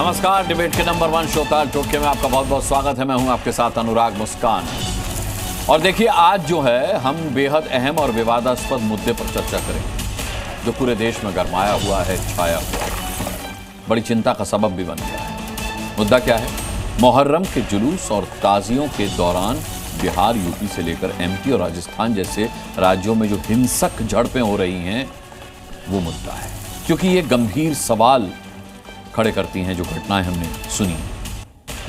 नमस्कार, डिबेट के number 1 show ताल टोक्यो में आपका बहुत बहुत स्वागत है। मैं हूं आपके साथ अनुराग मुस्कान। और देखिए, आज जो है हम बेहद अहम और विवादास्पद मुद्दे पर चर्चा करेंगे जो पूरे देश में गरमाया हुआ है, छाया हुआ है, बड़ी चिंता का सबब भी बन गया है। मुद्दा क्या है? मुहर्रम के जुलूस और ताजियों के दौरान बिहार, यूपी से लेकर एमपी और राजस्थान जैसे राज्यों में जो हिंसक झड़पें हो रही हैं, वो मुद्दा है। क्योंकि ये गंभीर सवाल खड़े करती हैं जो घटनाएं हमने सुनी।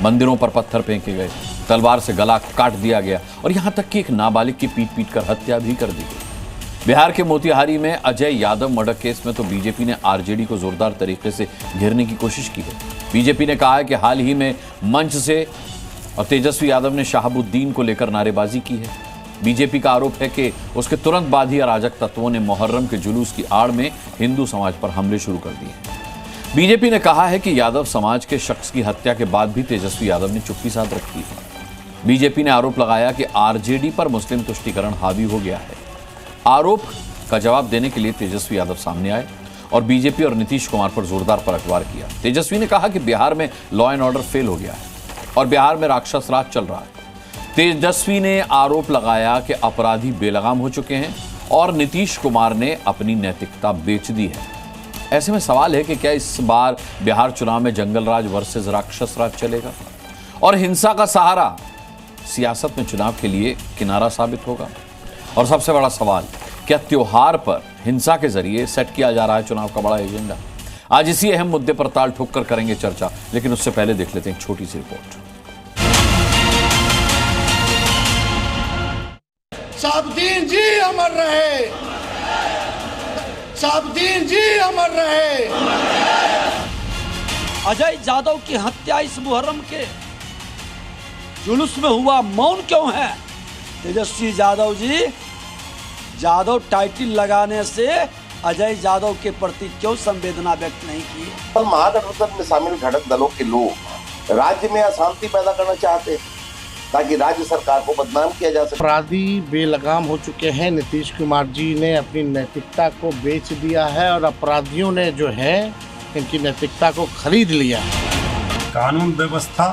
मंदिरों पर पत्थर फेंके गए, तलवार से गला काट दिया गया और यहां तक कि एक नाबालिग की पीट कर हत्या भी कर दी गई। बिहार के मोतिहारी में अजय यादव मर्डर केस में तो बीजेपी ने आरजेडी को जोरदार तरीके से घेरने की कोशिश की है। बीजेपी ने कहा है कि हाल ही में मंच से और तेजस्वी यादव ने शहाबुद्दीन को लेकर नारेबाजी की है। बीजेपी का आरोप है कि उसके तुरंत बाद ही अराजक तत्वों ने मुहर्रम के जुलूस की आड़ में हिंदू समाज पर हमले शुरू कर दिए हैं। बीजेपी ने कहा है कि यादव समाज के शख्स की हत्या के बाद भी तेजस्वी यादव ने चुप्पी साध रखी है। बीजेपी ने आरोप लगाया कि आरजेडी पर मुस्लिम तुष्टीकरण हावी हो गया है। आरोप का जवाब देने के लिए तेजस्वी यादव सामने आए और बीजेपी और नीतीश कुमार पर जोरदार पलटवार किया। तेजस्वी ने कहा कि बिहार में लॉ एंड ऑर्डर फेल हो गया है और बिहार में राक्षस राज चल रहा है। तेजस्वी ने आरोप लगाया कि अपराधी बेलगाम हो चुके हैं और नीतीश कुमार ने अपनी नैतिकता बेच दी है। ऐसे में सवाल है कि क्या इस बार बिहार चुनाव में जंगल राज वर्सेस राक्षस राज चलेगा और हिंसा का सहारा सियासत में चुनाव के लिए किनारा साबित होगा? और सबसे बड़ा सवाल, क्या त्योहार पर हिंसा के जरिए सेट किया जा रहा है चुनाव का बड़ा एजेंडा? आज इसी अहम मुद्दे पर ताल ठोक कर करेंगे चर्चा, लेकिन उससे पहले देख लेते हैं एक छोटी सी रिपोर्ट। शहाबुद्दीन जी अमर रहे, शहाबुद्दीन जी अमर रहे। अजय यादव की हत्या इस मुहर्रम के जुलूस में हुआ, मौन क्यों है? तेजस्वी यादव जी, यादव टाइटल लगाने से अजय यादव के प्रति क्यों संवेदना व्यक्त नहीं की? पर महागठबंधन में शामिल घटक दलों के लोग राज्य में अशांति पैदा करना चाहते हैं ताकि राज्य सरकार को बदनाम किया जा सके। अपराधी बेलगाम हो चुके हैं। नीतीश कुमार जी ने अपनी नैतिकता को बेच दिया है और अपराधियों ने जो है इनकी नैतिकता को खरीद लिया है। कानून व्यवस्था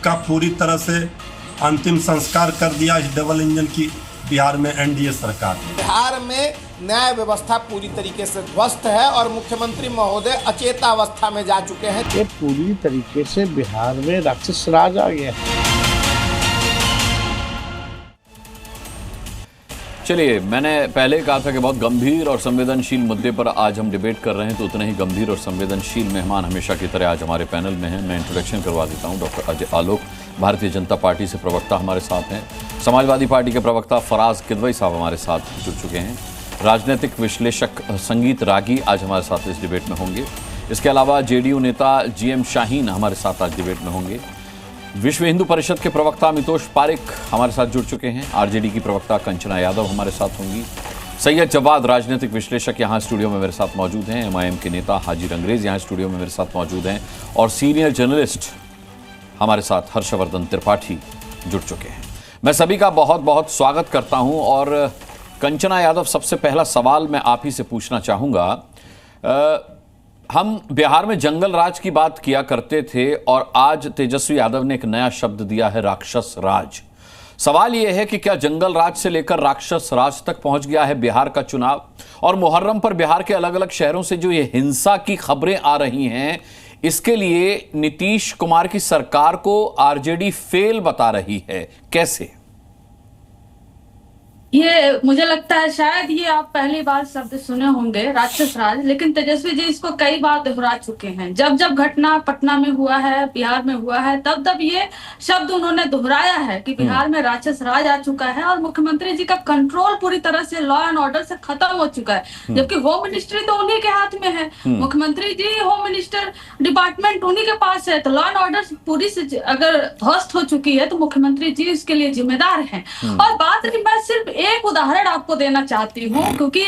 का पूरी तरह से अंतिम संस्कार कर दिया इस डबल इंजन की बिहार में एनडीए सरकार। बिहार में न्याय व्यवस्था पूरी तरीके से ध्वस्त है और मुख्यमंत्री महोदय अचेतावस्था में जा चुके हैं। ये पूरी तरीके से बिहार में राक्षस राज आ गया है। चलिए, मैंने पहले कहा था कि बहुत गंभीर और संवेदनशील मुद्दे पर आज हम डिबेट कर रहे हैं, तो उतने ही गंभीर और संवेदनशील मेहमान हमेशा की तरह आज हमारे पैनल में हैं। मैं इंट्रोडक्शन करवा देता हूं। डॉक्टर अजय आलोक, भारतीय जनता पार्टी से प्रवक्ता हमारे साथ हैं। समाजवादी पार्टी के प्रवक्ता फराज किदवई साहब हमारे साथ जुड़ चुके हैं। राजनीतिक विश्लेषक संगीत रागी आज हमारे साथ इस डिबेट में होंगे। इसके अलावा जेडीयू नेता जीएम शाहीन हमारे साथ आज डिबेट में होंगे। विश्व हिंदू परिषद के प्रवक्ता अमितोष पारिक हमारे साथ जुड़ चुके हैं। आरजेडी की प्रवक्ता कंचना यादव हमारे साथ होंगी। सैयद जवाद, राजनीतिक विश्लेषक, यहाँ स्टूडियो में मेरे साथ मौजूद हैं। एमआईएम के नेता हाजिर अंग्रेज यहाँ स्टूडियो में मेरे साथ मौजूद हैं। और सीनियर जर्नलिस्ट हमारे साथ हर्षवर्धन त्रिपाठी जुड़ चुके हैं। मैं सभी का बहुत बहुत स्वागत करता हूँ। और कंचना यादव, सबसे पहला सवाल मैं आप ही से पूछना चाहूँगा। हम बिहार में जंगल राज की बात किया करते थे और आज तेजस्वी यादव ने एक नया शब्द दिया है, राक्षस राज। सवाल यह है कि क्या जंगल राज से लेकर राक्षस राज तक पहुंच गया है बिहार का चुनाव? और मुहर्रम पर बिहार के अलग अलग शहरों से जो ये हिंसा की खबरें आ रही हैं, इसके लिए नीतीश कुमार की सरकार को आरजेडी फेल बता रही है। कैसे? ये मुझे लगता है शायद ये आप पहली बार शब्द सुने होंगे, राक्षस राज, लेकिन तेजस्वी जी इसको कई बार दोहरा चुके हैं। जब जब घटना पटना में हुआ है, बिहार में हुआ है, तब तब ये शब्द उन्होंने दोहराया है कि बिहार में राक्षस राज आ चुका है और मुख्यमंत्री जी का कंट्रोल पूरी तरह से लॉ एंड ऑर्डर से खत्म हो चुका है। जबकि होम मिनिस्ट्री तो उन्हीं के हाथ में है। मुख्यमंत्री जी, होम मिनिस्टर डिपार्टमेंट उन्हीं के पास है। तो लॉ एंड ऑर्डर पूरी से अगर ध्वस्त हो चुकी है तो मुख्यमंत्री जी इसके लिए जिम्मेदार है। और बात रही, मैं सिर्फ एक उदाहरण आपको देना चाहती हूँ क्योंकि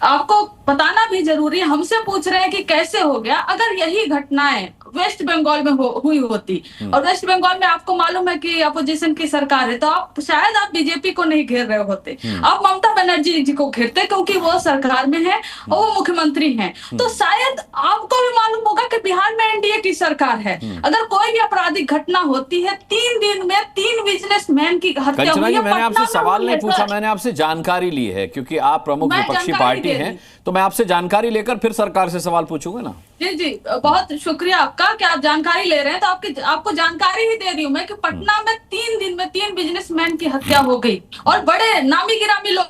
आपको बताना भी जरूरी है। हमसे पूछ रहे हैं कि कैसे हो गया। अगर यही घटनाएं वेस्ट बंगाल में हुई होती, और वेस्ट बंगाल में आपको मालूम है कि अपोजिशन की सरकार है, तो आप शायद आप बीजेपी को नहीं घेर रहे होते, आप ममता बनर्जी जी को घेरते, क्योंकि वो सरकार में है और वो मुख्यमंत्री हैं। तो शायद आपको भी मालूम होगा कि बिहार में एनडीए की सरकार है। अगर कोई भी आपराधिक घटना होती है, 3 दिन में 3 बिजनेसमैन की हत्या हुई है। मैंने आपसे सवाल नहीं पूछा, मैंने आपसे जानकारी ली है, क्योंकि आप प्रमुख विपक्षी पार्टी हैं, तो मैं आपसे जानकारी लेकर फिर सरकार से सवाल पूछूंगा ना। जी जी, बहुत शुक्रिया आपका कि आप जानकारी ले रहे हैं। तो आपको जानकारी ही दे रही हूँ मैं कि पटना में 3 दिन में 3 बिजनेसमैन की हत्या हो गई, और बड़े नामी गिरामी लोग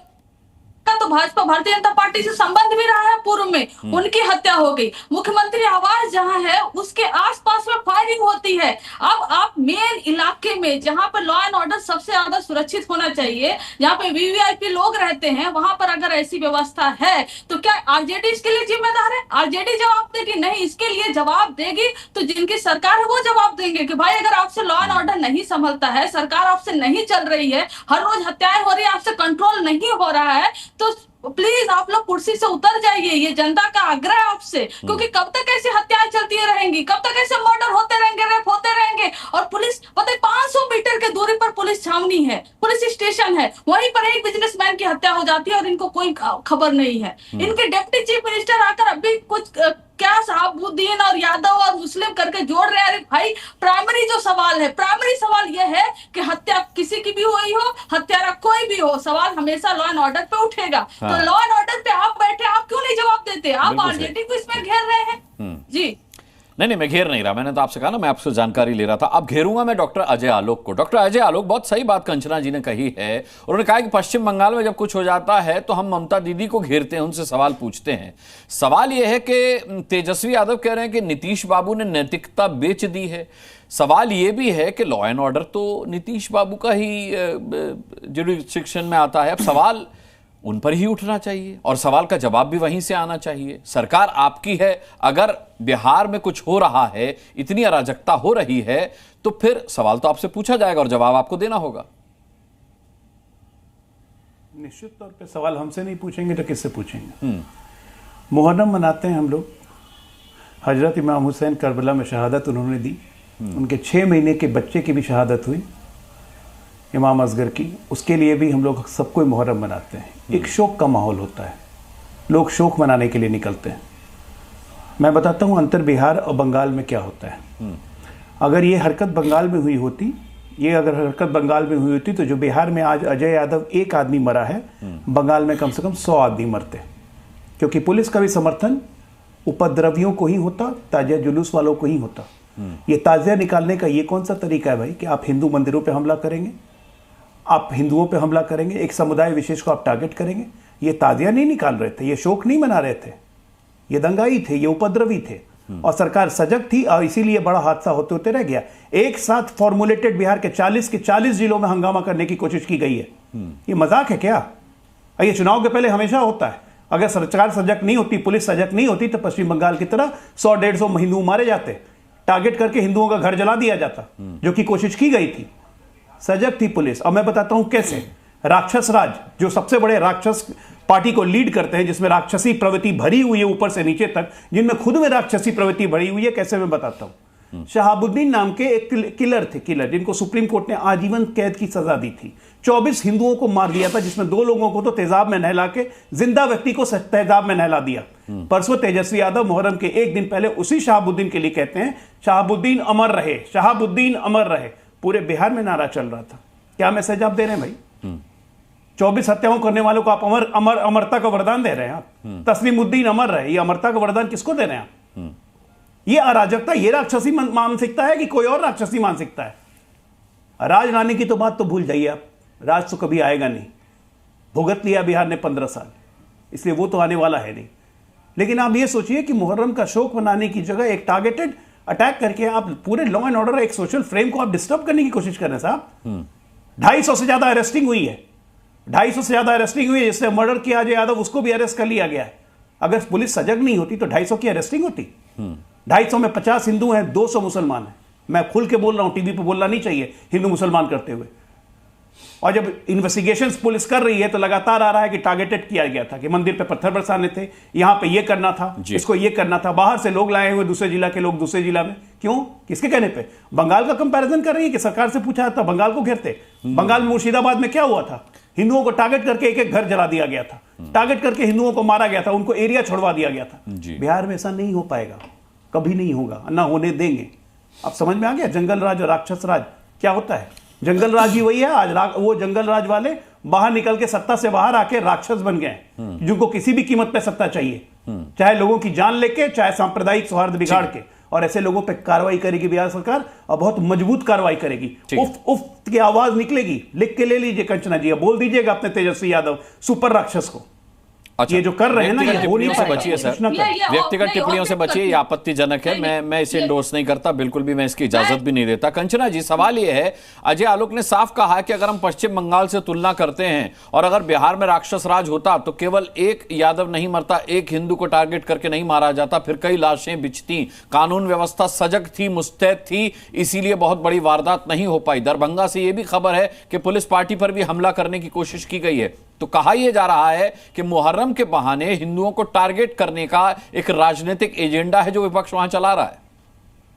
का तो भाजपा भारतीय जनता पार्टी से संबंध भी रहा है पूर्व में, उनकी हत्या हो गई। मुख्यमंत्री आवास जहां है उसके आसपास में फायरिंग होती है। अब आप मेन इलाके में जहां पर लॉ एंड ऑर्डर सबसे ज्यादा सुरक्षित होना चाहिए, जहां पे वीवीआईपी लोग रहते हैं, वहां पर अगर ऐसी व्यवस्था है तो क्या आरजेडी इसके लिए जिम्मेदार है? आरजेडी जवाब देगी? नहीं, इसके लिए जवाब देगी तो जिनकी सरकार है वो जवाब देंगे कि भाई अगर आपसे लॉ एंड ऑर्डर नहीं संभलता है, सरकार आपसे नहीं चल रही है, हर रोज हत्याएं हो रही है, आपसे कंट्रोल नहीं हो रहा है, तो प्लीज आप लोग कुर्सी से उतर जाइए। ये जनता का आग्रह है आपसे, क्योंकि कब तक ऐसी हत्याएं चलती रहेंगी, कब तक ऐसे मर्डर होते रहेंगे, रेप होते रहेंगे। और पुलिस पता है 500 मीटर के दूरी पर पुलिस छावनी है, पुलिस स्टेशन है, वहीं पर एक बिजनेसमैन की हत्या हो जाती है और इनको कोई खबर नहीं है। इनके डिप्टी चीफ मिनिस्टर आकर अभी कुछ क्या शहाबुद्दीन और यादव और मुस्लिम करके जोड़ रहे हैं। अरे भाई, प्राइमरी जो सवाल है, प्राइमरी सवाल यह है कि हत्या किसी की भी हुई हो, हत्यारा कोई भी हो, सवाल हमेशा लॉ एंड ऑर्डर पे उठेगा। तो लॉ एंड ऑर्डर पे आप बैठे, आप क्यों नहीं जवाब देते? आप आरजेडी को इसमें घेर रहे हैं। जी नहीं, मैं घेर नहीं रहा, मैंने तो आपसे कहा ना, मैं आपसे जानकारी ले रहा था। अब घेरूंगा मैं डॉक्टर अजय आलोक को। डॉक्टर अजय आलोक, बहुत सही बात कंचना जी ने कही है। उन्होंने कहा कि पश्चिम बंगाल में जब कुछ हो जाता है तो हम ममता दीदी को घेरते हैं, उनसे सवाल पूछते हैं। सवाल यह है कि तेजस्वी यादव कह रहे हैं कि नीतीश बाबू ने नैतिकता बेच दी है। सवाल यह भी है कि लॉ एंड ऑर्डर तो नीतीश बाबू का ही जुरिडिक्शन में आता है। अब सवाल उन पर ही उठना चाहिए और सवाल का जवाब भी वहीं से आना चाहिए। सरकार आपकी है, अगर बिहार में कुछ हो रहा है, इतनी अराजकता हो रही है, तो फिर सवाल तो आपसे पूछा जाएगा और जवाब आपको देना होगा। निश्चित तौर पे सवाल हमसे नहीं पूछेंगे तो किससे पूछेंगे? मुहर्रम मनाते हैं हम लोग। हजरत इमाम हुसैन करबला में शहादत उन्होंने दी, उनके 6 महीने के बच्चे की भी शहादत हुई, इमाम असगर की। उसके लिए भी हम लोग सबको मुहर्रम मनाते हैं। एक शोक का माहौल होता है, लोग शोक मनाने के लिए निकलते हैं। मैं बताता हूँ अंतर बिहार और बंगाल में क्या होता है। अगर ये हरकत बंगाल में हुई होती, तो जो बिहार में आज अजय यादव एक आदमी मरा है, बंगाल में कम से कम 100 आदमी मरते। क्योंकि पुलिस का भी समर्थन उपद्रवियों को ही होता, ताजिया जुलूस वालों को ही होता। ये ताजिया निकालने का ये कौन सा तरीका है भाई कि आप हिंदू मंदिरों पे हमला करेंगे, आप हिंदुओं पे हमला करेंगे, एक समुदाय विशेष को आप टारगेट करेंगे? ये ताजिया नहीं निकाल रहे थे, ये शोक नहीं मना रहे थे, ये दंगाई थे, ये उपद्रवी थे। और सरकार सजग थी और इसीलिए बड़ा हादसा होते होते रह गया। एक साथ फॉर्मुलेटेड बिहार के 40 जिलों में हंगामा करने की कोशिश की गई है। ये मजाक है क्या? ये चुनाव के पहले हमेशा होता है। अगर सरकार सजग नहीं होती, पुलिस सजग नहीं होती, तो पश्चिम बंगाल की तरह 100-150 हिंदू मारे जाते, टारगेट करके हिंदुओं का घर जला दिया जाता, जो कि कोशिश की गई थी। सजग थी पुलिस। और मैं बताता हूं कैसे। राक्षस राज, जो सबसे बड़े राक्षस पार्टी को लीड करते हैं, जिसमें राक्षसी प्रवृत्ति भरी हुई है ऊपर से नीचे तक, जिनमें खुद में राक्षसी प्रवृत्ति भरी हुई है, कैसे मैं बताता हूं। शहाबुद्दीन नाम के एक किलर थे, जिनको सुप्रीम कोर्ट ने आजीवन कैद की सजा दी थी। 24 हिंदुओं को मार दिया था, जिसमें 2 लोगों को तो तेजाब में नहला के, जिंदा व्यक्ति को तेजाब में नहला दिया। परसों तेजस्वी यादव मुहर्रम के एक दिन पहले उसी शहाबुद्दीन के लिए कहते हैं शहाबुद्दीन अमर रहे, शहाबुद्दीन अमर रहे। पूरे बिहार में नारा चल रहा था। क्या मैसेज आप दे रहे हैं भाई? 24 हत्याओं करने वालों को आप अमरता का वरदान दे रहे हैं। आप तस्लीमुद्दीन अमर रहे, ये अमरता का वरदान किसको दे रहे हैं आप? ये अराजकता, ये राक्षसी मानसिकता है कि कोई और राक्षसी मानसिकता है? राज लाने की तो बात तो भूल जाइए आप, राज तो कभी आएगा नहीं। भुगत लिया बिहार ने 15 साल, इसलिए वो तो आने वाला है नहीं। लेकिन आप ये सोचिए कि मुहर्रम का शोक मनाने की जगह एक टारगेटेड अटैक करके आप पूरे लॉ एंड ऑर्डर, एक सोशल फ्रेम को आप डिस्टर्ब करने की कोशिश कर रहे हैं साहब। 250 से ज्यादा अरेस्टिंग हुई है, 250 से ज्यादा अरेस्टिंग हुई है। जिससे मर्डर किया अजय यादव, उसको भी अरेस्ट कर लिया गया है। अगर पुलिस सजग नहीं होती तो 250 की अरेस्टिंग होती। 250 में 50 हिंदू हैं, 200 मुसलमान हैं। मैं खुल के बोल रहा हूं, टीवी पे बोलना नहीं चाहिए हिंदू मुसलमान करते हुए। और जब इन्वेस्टिगेशंस पुलिस कर रही है तो लगातार आ रहा है कि टारगेटेड किया गया था, कि मंदिर पे पत्थर बरसाने थे, यहां पे ये करना था, इसको ये करना था, बाहर से लोग लाए हुए, दूसरे जिला के लोग दूसरे जिला में। क्यों? किसके कहने पे? बंगाल का कंपैरिजन कर रही है कि सरकार से पूछा था बंगाल को घेरते। बंगाल में मुर्शिदाबाद में क्या हुआ था? हिंदुओं को टारगेट करके एक एक घर जला दिया गया था, टारगेट करके हिंदुओं को मारा गया था, उनको एरिया छोड़वा दिया गया था। बिहार में ऐसा नहीं हो पाएगा, कभी नहीं होगा, ना होने देंगे। अब समझ में आ गया जंगल राज और राक्षस राज क्या होता है? जंगल राज ही वही है। आज वो जंगल राज वाले बाहर निकल के सत्ता से बाहर आके राक्षस बन गए, जिनको किसी भी कीमत पे सत्ता चाहिए, चाहे लोगों की जान लेके, चाहे सांप्रदायिक सौहार्द बिगाड़ के। और ऐसे लोगों पे कार्रवाई करेगी बिहार सरकार, और बहुत मजबूत कार्रवाई करेगी। उफ उफ की आवाज निकलेगी। लिख के ले लीजिए कंचना जी, बोल दीजिएगा अपने तेजस्वी यादव सुपर राक्षस को। अच्छा, ये जो कर रहे हैं ना, ये हो नहीं से बचिए सर, व्यक्तिगत टिप्पणियों से बचिए, ये आपत्तिजनक है। मैं इसे इंडोर्स नहीं करता, बिल्कुल भी मैं इसकी इजाजत भी नहीं देता। कंचना जी, सवाल ये है, अजय आलोक ने साफ कहा है कि अगर हम पश्चिम बंगाल से तुलना करते हैं और अगर बिहार में राक्षस राज होता तो केवल एक यादव नहीं मरता, एक हिंदू को टारगेट करके नहीं मारा जाता, फिर कई लाशें बिछती, कानून व्यवस्था सजग थी, मुस्तैद थी, इसीलिए बहुत बड़ी वारदात नहीं हो पाई। दरभंगा से यह भी खबर है कि पुलिस पार्टी पर भी हमला करने की कोशिश की गई है। तो कहा यह जा रहा है कि मुहर्रम के बहाने हिंदुओं को टारगेट करने का एक राजनीतिक एजेंडा है जो विपक्ष वहां चला रहा है।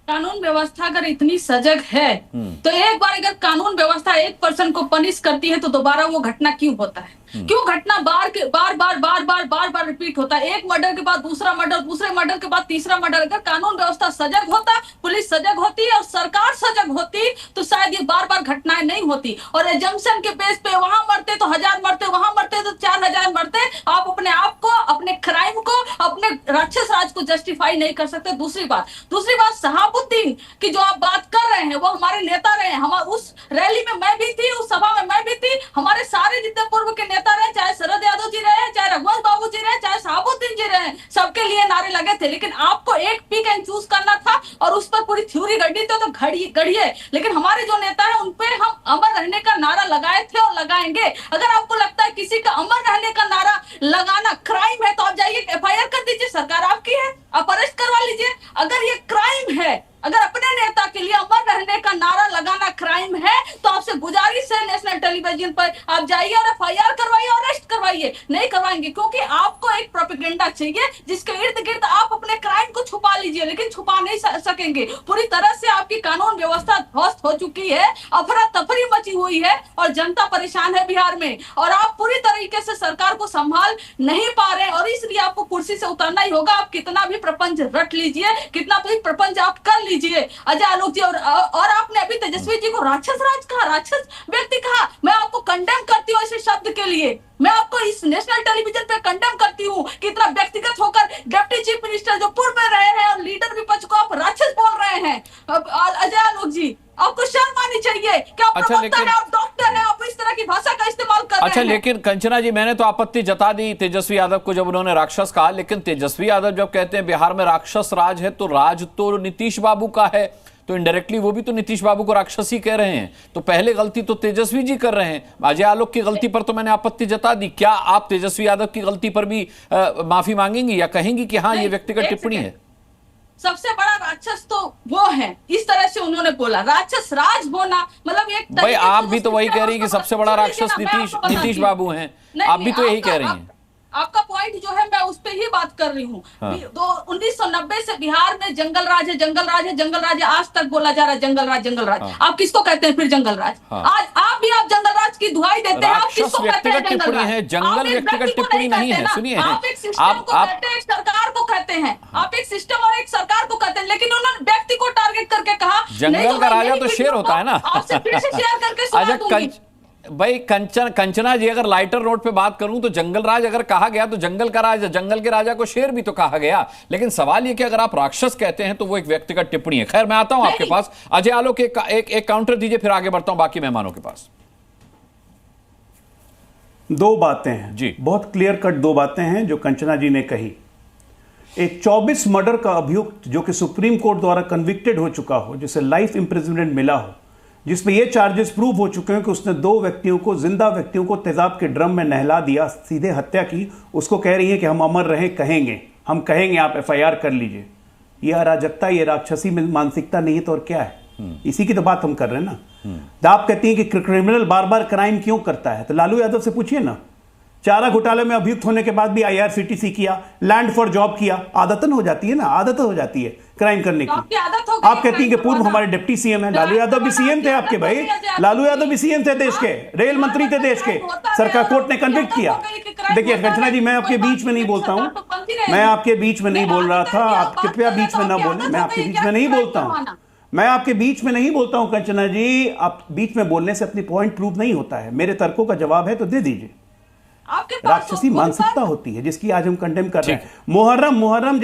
कानून व्यवस्था अगर इतनी सजग है तो एक बार अगर कानून व्यवस्था एक पर्सन को पनिश करती है तो दोबारा वो घटना क्यों होता है? क्यों घटना बार रिपीट होता है? एक मर्डर के बाद दूसरा मर्डर, दूसरे मर्डर के बाद तीसरा मर्डर। अगर कानून व्यवस्था सजग होता, पुलिस सजग होती और सरकार सजग होती तो शायद ये बार बार घटनाएं नहीं होती। और एजम्पशन के बेस पे वहां मरते तो 1000 मरते, वहां मरते तो 4000 मरते। आप अपने आप को, अपने क्राइम को, अपने राक्षस राज को जस्टिफाई नहीं कर सकते। दूसरी बात शहाबुद्दीन की जो आप बात कर रहे हैं वो हमारे नेता रहे। हम उस रैली में मैं भी थी, उस सभा में मैं भी थी। हमारे सारे जितने पूर्व के नेता रहे, चाहे शरद यादव जी रहे, चाहे रघुवंश बाबू जी रहे, चाहे शहाबुद्दीन जी रहे, सबके लिए नारे लगे थे। लेकिन आपको एक पिक एंड चूज करना था और उस पर पूरी थ्योरी गढ़ी तो गढ़िए। लेकिन हमारे जो नेता है उन पे हम अमर रहने का नारा लगाए थे और लगाएंगे। अगर आपको लगता है किसी का अमर रहने का नारा लगाना क्राइम है तो आप जाइए FIR कर दीजिए, सरकार आपकी है, आप अरेस्ट करवा लीजिए। अगर ये क्राइम है, अगर अपने नेता के लिए अमर रहने का नारा लगाना क्राइम है तो आपसे गुजारिश है नेशनल टेलीविजन पर आप जाइए और FIR करवाइए और अरेस्ट करवाइए। नहीं करवाएंगे क्योंकि आपको एक प्रोपेगेंडा चाहिए जिसके इर्द गिर्द आप अपने क्राइम को छुपा लीजिए, लेकिन छुपा नहीं सकेंगे। पूरी तरह से आपकी कानून व्यवस्था ध्वस्त हो चुकी है, अफरा तफरी मची हुई है और जनता परेशान है बिहार में। और आप पूरी तरीके से सरकार को संभाल नहीं पा रहे और इसलिए आपको कुर्सी से उतरना ही होगा। आप कितना भी प्रपंच रट लीजिए, कितना भी प्रपंच आप कर लीजिए अजय आलोक जी। और आपने अभी तेजस्वी जी को राक्षस राज कहा, राक्षस व्यक्ति कहा। मैं आपको कंडेम करती हूँ ऐसे शब्द के लिए। मैं आपको इस नेशनल टेलीविजन पे कंडेम करती हूँ कि इतना व्यक्तिगत होकर डिप्टी चीफ मिनिस्टर जो पूर्व में रहे हैं और लीडर विपक्ष को आप राक्षस बोल रहे हैं। अजय आलोक जी, आपको शर्म आनी चाहिए कि आप प्रवक्ता हैं, आप डॉक्टर हैं, आप इस तरह की भाषा का इस्तेमाल कर रहे हैं। अच्छा, लेकिन कंचना जी, मैंने तो आपत्ति जता दी तेजस्वी यादव को जब उन्होंने राक्षस कहा, लेकिन तेजस्वी यादव जब कहते हैं बिहार में राक्षस राज है तो राज तो नीतीश बाबू का है, तो इनडायरेक्टली वो भी तो नीतीश बाबू को राक्षस ही कह रहे हैं। तो पहले गलती तो तेजस्वी जी कर रहे हैं। अजय आलोक की गलती पर तो मैंने आपत्ति जता दी। क्या आप तेजस्वी यादव की गलती पर भी माफी मांगेंगी या कहेंगी कि हाँ ये व्यक्तिगत टिप्पणी है? सबसे बड़ा राक्षस तो वो है, इस तरह से उन्होंने बोला। राक्षस राज बोलना मतलब एक भाई आप भी तो वही कह रही हैं कि सबसे बड़ा राक्षस नीतीश बाबू हैं, आप भी तो यही कह रही हैं। आपका पॉइंट जो है मैं उस पे ही बात कर रही हूँ। 1990 से बिहार में जंगल राज है, जंगल राज है, जंगल राज है, आज तक बोला जा रहा है जंगल राज, जंगल राज। आप किसको कहते हैं फिर जंगल राज? आज आप भी आप जंगल राज की दुहाई देते हैं। आप किसको कहते हैं जंगल राज? जंगल व्यक्तिगत टिप्पणी नहीं है। सुनिए, आप एक सिस्टम को कहते हैं, एक सरकार को कहते हैं। आप एक सिस्टम और एक सरकार को कहते हैं, लेकिन उन्होंने व्यक्ति को टारगेट करके कहा जंगल का राजा तो शेर होता है ना। आपसे फिर से शेयर करके सुना दूंगी। भाई कंचना जी, अगर लाइटर नोट पे बात करूं तो जंगल राज अगर कहा गया तो जंगल का राजा, जंगल के राजा को शेर भी तो कहा गया। लेकिन सवाल ये कि अगर आप राक्षस कहते हैं तो वो एक व्यक्तिगत टिप्पणी है। खैर, मैं आता हूं आपके पास। अजय आलोक एक काउंटर दीजिए, फिर आगे बढ़ता हूं बाकी मेहमानों के पास। दो बातें हैं जी, बहुत क्लियर कट दो बातें हैं जो कंचना जी ने कही। एक 24 मर्डर का अभियुक्त जो कि सुप्रीम कोर्ट द्वारा कन्विक्टेड हो चुका हो, जिसे लाइफ इंप्रिजनमेंट मिला हो, जिसमें यह चार्जेस प्रूव हो चुके हैं कि उसने 2 व्यक्तियों को, जिंदा व्यक्तियों को तेजाब के ड्रम में नहला दिया, सीधे हत्या की, उसको कह रही है कि हम अमर रहें, कहेंगे, हम कहेंगे, आप FIR कर लीजिए। यह अराजकता, यह राक्षसी मानसिकता नहीं है तो और क्या है? इसी की तो बात हम कर रहे हैं ना। तो आप कहती हैं कि क्रिमिनल बार बार क्राइम क्यों करता है, तो लालू यादव से पूछिए ना। चारा घोटाले में अभियुक्त होने के बाद भी IRCTC किया, लैंड फॉर जॉब किया। आदतन हो जाती है ना, आदत हो जाती है क्राइम करने की। आप कहती हैं कि पूर्व हमारे डिप्टी सीएम है, लालू यादव भी सीएम थे आपके भाई, लालू यादव भी सीएम थे देश के, रेल मंत्री थे देश के, सरकार कोर्ट ने कन्विक्ट किया। देखिए कंचना जी, मैं आपके बीच में नहीं बोलता हूं, मैं आपके बीच में नहीं बोल रहा था, आप कृपया बीच में ना बोलें। मैं आपके बीच में नहीं बोलता हूं, मैं आपके बीच में नहीं बोलता हूं कंचना जी। आप बीच में बोलने से अपनी पॉइंट प्रूव नहीं होता है। मेरे तर्कों का जवाब है तो दे दीजिए। राक्षसी मानसिकता होती है जिसकी आज हम कंडेम कर रहे हैं। मुहर्रम